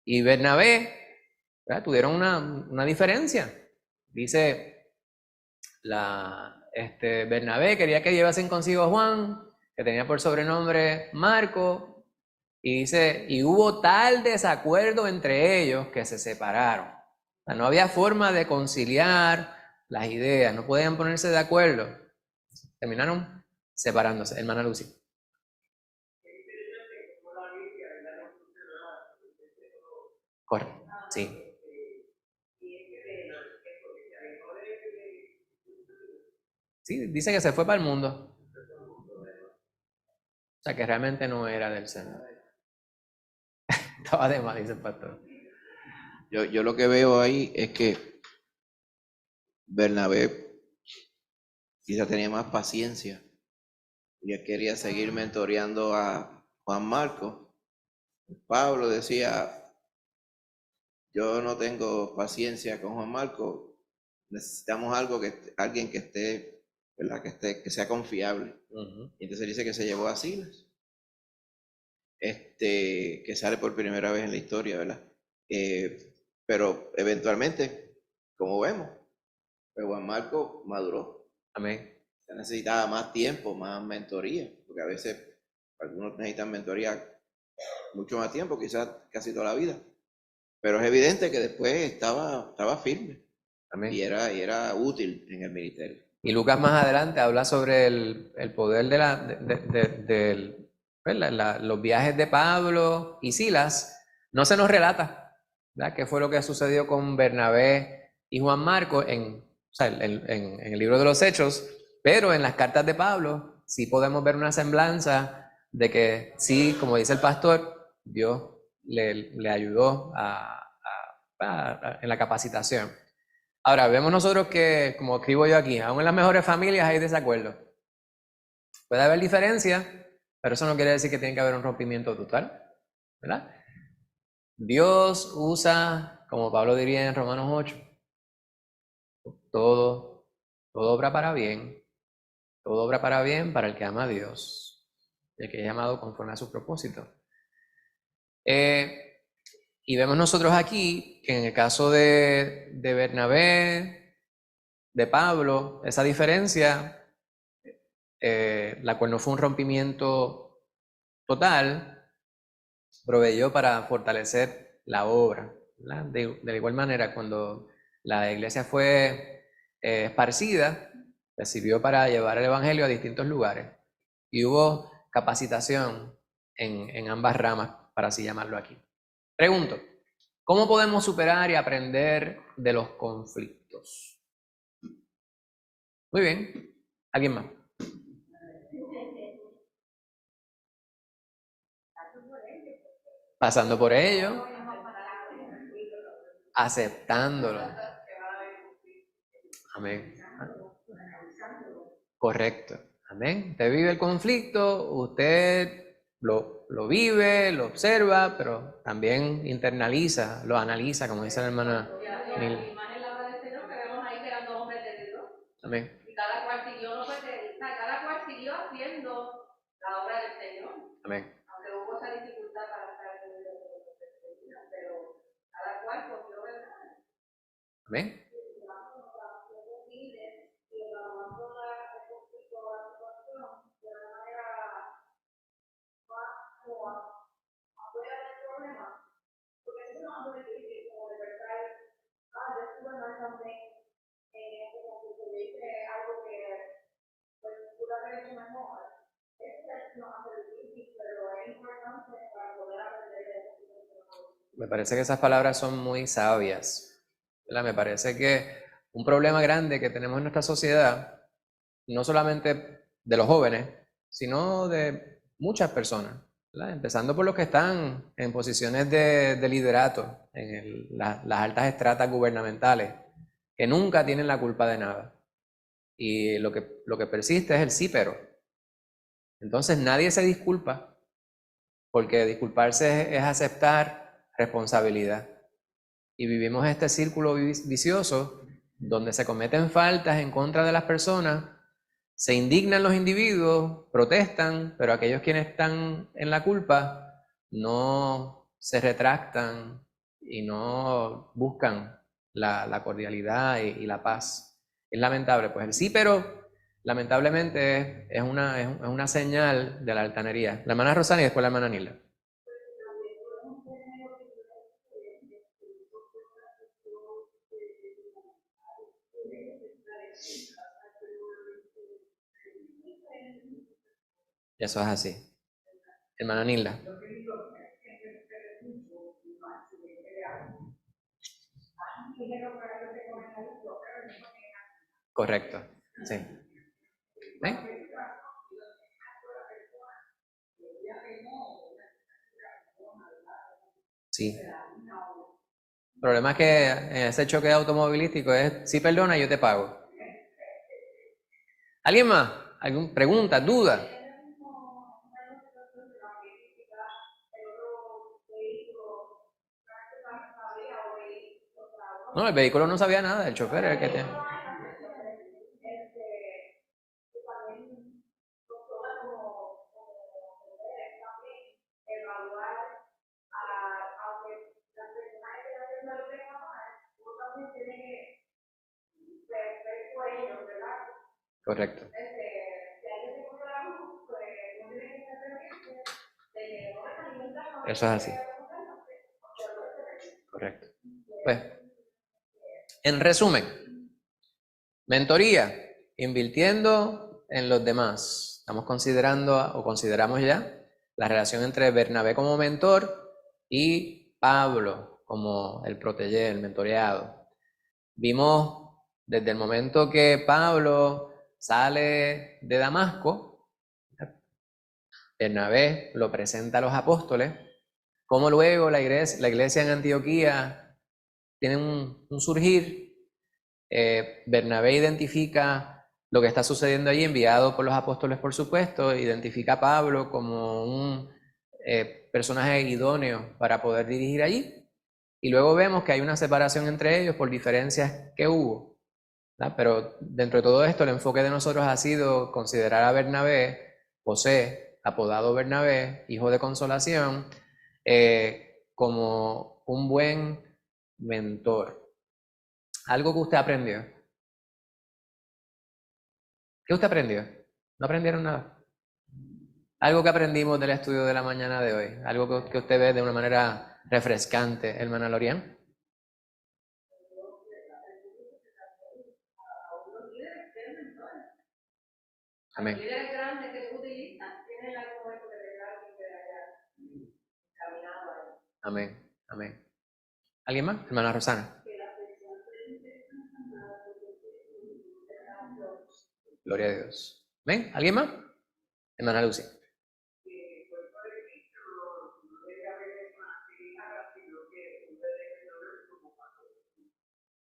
Y Bernabé, ¿verdad? Tuvieron una diferencia. Dice, Bernabé quería que llevasen consigo a Juan, que tenía por sobrenombre Marco, y dice, y hubo tal desacuerdo entre ellos que se separaron. O sea, no había forma de conciliar las ideas, no podían ponerse de acuerdo. Terminaron separándose. Hermana Lucy. Correcto, sí. Sí, dice que se fue para el mundo. O sea, que realmente no era del Señor. Estaba de mal, dice el pastor. Yo lo que veo ahí es que Bernabé quizá tenía más paciencia y él quería seguir mentoreando a Juan Marcos. Pablo decía, yo no tengo paciencia con Juan Marcos, necesitamos alguien que esté, ¿verdad? Que sea confiable. Y entonces dice que se llevó a Silas, que sale por primera vez en la historia, ¿verdad? Pero eventualmente, como vemos, pues Juan Marcos maduró. Amén. Se necesitaba más tiempo, más mentoría, porque a veces algunos necesitan mentoría mucho más tiempo, quizás casi toda la vida. Pero es evidente que después estaba firme. Amén. Y era útil en el ministerio. Y Lucas más adelante habla sobre el poder los viajes de Pablo y Silas. No se nos relata, ¿verdad?, qué fue lo que sucedió con Bernabé y Juan Marcos en el libro de los Hechos, pero en las cartas de Pablo sí podemos ver una semblanza de que sí, como dice el pastor, Dios le ayudó en la capacitación. Ahora, vemos nosotros que, como escribo yo aquí, aún en las mejores familias hay desacuerdo. Puede haber diferencias, pero eso no quiere decir que tiene que haber un rompimiento total, ¿verdad? Dios usa, como Pablo diría en Romanos 8, todo obra para bien, todo obra para bien para el que ama a Dios, el que es llamado conforme a su propósito. Y vemos nosotros aquí que en el caso de Bernabé, de Pablo, esa diferencia, la cual no fue un rompimiento total, proveyó para fortalecer la obra, ¿verdad? De igual manera, cuando la iglesia fue esparcida, le sirvió para llevar el evangelio a distintos lugares. Y hubo capacitación en ambas ramas, para así llamarlo aquí. Pregunto, ¿cómo podemos superar y aprender de los conflictos? Muy bien. ¿Alguien más? Pasando por ello, aceptándolo. Amén. Correcto. Amén. Usted vive el conflicto, usted lo vive, lo observa, pero también internaliza, lo analiza, como dice la hermana. La imagen la obra del Señor que vemos ahí que eran dos hombres de Dios. Amén. Y cada cual siguió haciendo la obra del Señor. Amén. Aunque hubo esa dificultad para estar en medio de los que pero cada cual confió, ¿verdad? Amén. Me parece que esas palabras son muy sabias, ¿verdad? Me parece que un problema grande que tenemos en nuestra sociedad, no solamente de los jóvenes, sino de muchas personas, ¿verdad? Empezando por los que están en posiciones de liderato, en las altas estratas gubernamentales, que nunca tienen la culpa de nada. Y lo que persiste es el sí, pero. Entonces nadie se disculpa, porque disculparse es aceptar responsabilidad. Y vivimos este círculo vicioso donde se cometen faltas en contra de las personas, se indignan los individuos, protestan, pero aquellos quienes están en la culpa no se retractan y no buscan la cordialidad y la paz. Es lamentable, pues el sí, pero lamentablemente es una señal de la altanería. La hermana Rosana y después la hermana Nilda. Eso es así. Hermana Nilda. Correcto, sí. ¿Ven? Sí. El problema es que en ese choque automovilístico es, sí, perdona, yo te pago. ¿Alguien más? ¿Alguna pregunta, duda? No, el vehículo no sabía nada, el chofer era el que tenía. Correcto. Eso es así. Correcto. Pues, en resumen, mentoría, invirtiendo en los demás. Estamos considerando o consideramos ya la relación entre Bernabé como mentor y Pablo como el protégé, el mentoreado. Vimos desde el momento que Pablo sale de Damasco, Bernabé lo presenta a los apóstoles, como luego la iglesia en Antioquía tiene un surgir. Bernabé identifica lo que está sucediendo allí, enviado por los apóstoles, por supuesto, identifica a Pablo como un personaje idóneo para poder dirigir allí, y luego vemos que hay una separación entre ellos por diferencias que hubo, ¿verdad? Pero dentro de todo esto el enfoque de nosotros ha sido considerar a Bernabé, José, apodado Bernabé, hijo de consolación, como un buen mentor. Algo que usted aprendió. ¿Qué usted aprendió? ¿No aprendieron nada? Algo que aprendimos del estudio de la mañana de hoy. Algo que usted ve de una manera refrescante, hermana Lorian. Amén. Amén. Amén. ¿Alguien más? Hermana Rosana. Gloria a Dios. ¿Ven? ¿Alguien más? Hermana Lucy.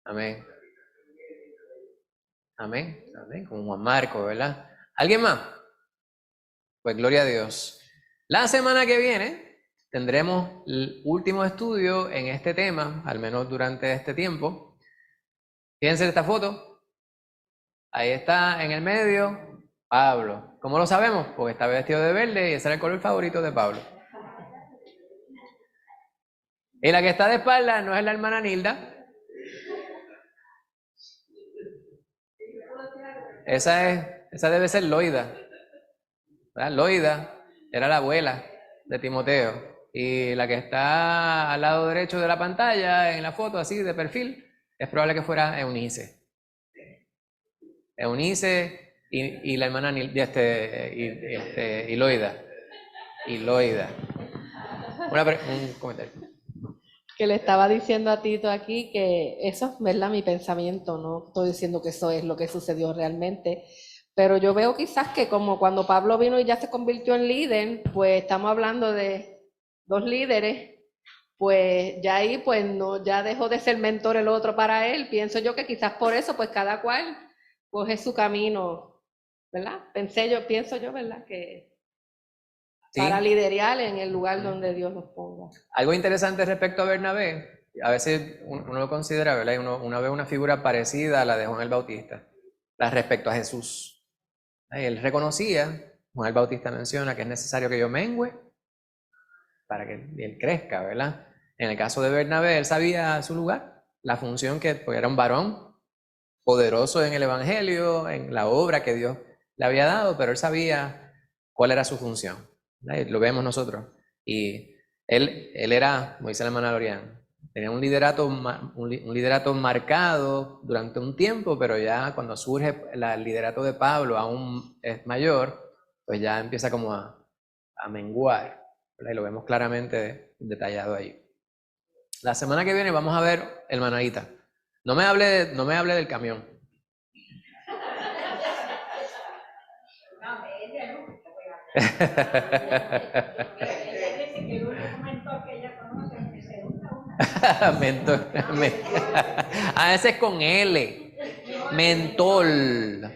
Amén. Amén. Amén. Como Juan Marco, ¿verdad? ¿Alguien más? Pues gloria a Dios. La semana que viene tendremos el último estudio en este tema, al menos durante este tiempo. Fíjense esta foto. Ahí está en el medio Pablo. ¿Cómo lo sabemos? Porque está vestido de verde y ese era el color favorito de Pablo. Y la que está de espalda no es la hermana Nilda. Esa debe ser Loida. ¿Verdad? Loida era la abuela de Timoteo. Y la que está al lado derecho de la pantalla, en la foto así de perfil, es probable que fuera Eunice. Eunice y la hermana y Loida. Y Loida. Un comentario. que le estaba diciendo a Tito aquí que eso es, ¿verdad?, mi pensamiento, no estoy diciendo que eso es lo que sucedió realmente, pero yo veo quizás que como cuando Pablo vino y ya se convirtió en líder, pues estamos hablando de 2 líderes, pues ya ahí pues no, ya dejó de ser mentor el otro para él. Pienso yo que quizás por eso pues cada cual coge su camino, ¿verdad? Pienso yo, ¿verdad?, que Sí. para liderar en el lugar donde Dios nos ponga. Algo interesante respecto a Bernabé, a veces uno lo considera, ¿verdad? Y uno ve una figura parecida a la de Juan el Bautista, respecto a Jesús. Él reconocía, Juan el Bautista menciona que es necesario que yo mengüe para que él crezca, ¿verdad? En el caso de Bernabé, él sabía su lugar, la función porque era un varón poderoso en el Evangelio, en la obra que Dios le había dado, pero él sabía cuál era su función. Lo vemos nosotros. Y él era, como dice la hermana Lorian, tenía un liderato marcado durante un tiempo, pero ya cuando surge el liderato de Pablo aún es mayor, pues ya empieza como a menguar, ¿verdad? Y lo vemos claramente detallado ahí. La semana que viene vamos a ver el Manaíta. No me hable del camión. Ese es con L. Mentol.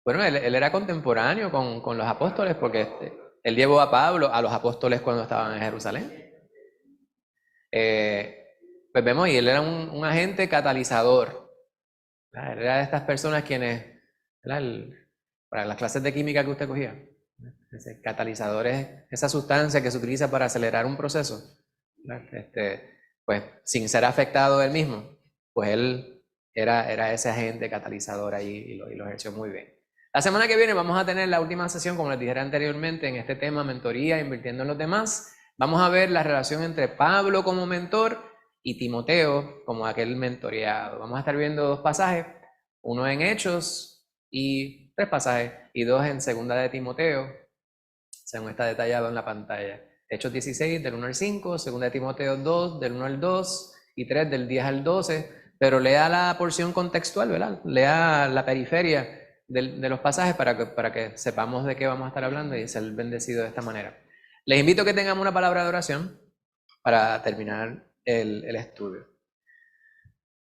Bueno, él era contemporáneo con los apóstoles, porque él llevó a Pablo, a los apóstoles cuando estaban en Jerusalén. Pues vemos, y él era un agente catalizador. Él era de estas personas quienes, para las clases de química que usted cogía, ese catalizador es esa sustancia que se utiliza para acelerar un proceso, pues sin ser afectado él mismo, pues él era ese agente catalizador allí y lo ejerció muy bien. La semana que viene vamos a tener la última sesión, como les dije anteriormente, en este tema mentoría, invirtiendo en los demás. Vamos a ver la relación entre Pablo como mentor y Timoteo como aquel mentoreado. Vamos a estar viendo 2 pasajes, uno en Hechos y 3 pasajes, y 2 en Segunda de Timoteo, según está detallado en la pantalla. Hechos 16 del 1 al 5, Segunda de Timoteo 2 del 1 al 2 y 3 del 10 al 12, pero lea la porción contextual, ¿verdad? Lea la periferia de los pasajes para que sepamos de qué vamos a estar hablando y ser bendecido de esta manera. Les invito a que tengamos una palabra de oración para terminar el estudio.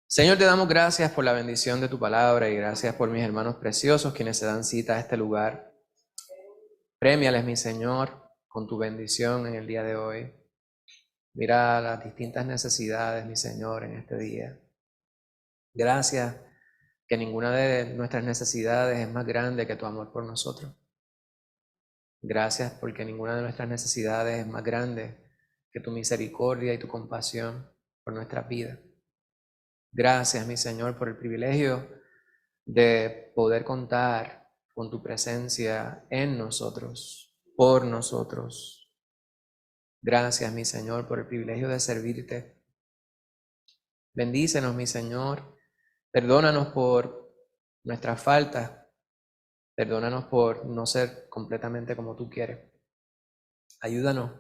Señor, te damos gracias por la bendición de tu palabra y gracias por mis hermanos preciosos quienes se dan cita a este lugar. Prémiales, mi Señor, con tu bendición en el día de hoy. Mira las distintas necesidades, mi Señor, en este día. Gracias que ninguna de nuestras necesidades es más grande que tu amor por nosotros. Gracias porque ninguna de nuestras necesidades es más grande que tu misericordia y tu compasión por nuestras vidas. Gracias, mi Señor, por el privilegio de poder contar con tu presencia en nosotros, por nosotros. Gracias, mi Señor, por el privilegio de servirte. Bendícenos, mi Señor. Perdónanos por nuestras faltas. Perdónanos por no ser completamente como tú quieres. Ayúdanos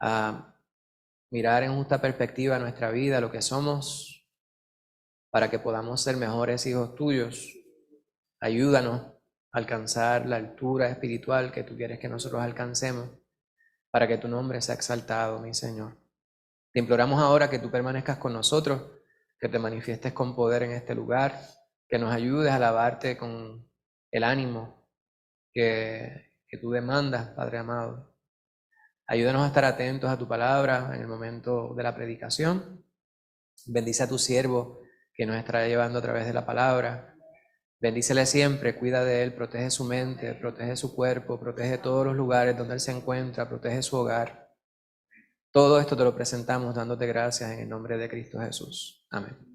a mirar en justa perspectiva nuestra vida, lo que somos, para que podamos ser mejores hijos tuyos. Ayúdanos a alcanzar la altura espiritual que tú quieres que nosotros alcancemos, para que tu nombre sea exaltado, mi Señor. Te imploramos ahora que tú permanezcas con nosotros, que te manifiestes con poder en este lugar, que nos ayudes a alabarte con el ánimo que tú demandas, Padre amado. Ayúdanos a estar atentos a tu palabra en el momento de la predicación. Bendice a tu siervo que nos estará llevando a través de la palabra. Bendícele siempre, cuida de él, protege su mente, protege su cuerpo, protege todos los lugares donde él se encuentra, protege su hogar. Todo esto te lo presentamos dándote gracias en el nombre de Cristo Jesús. Amén.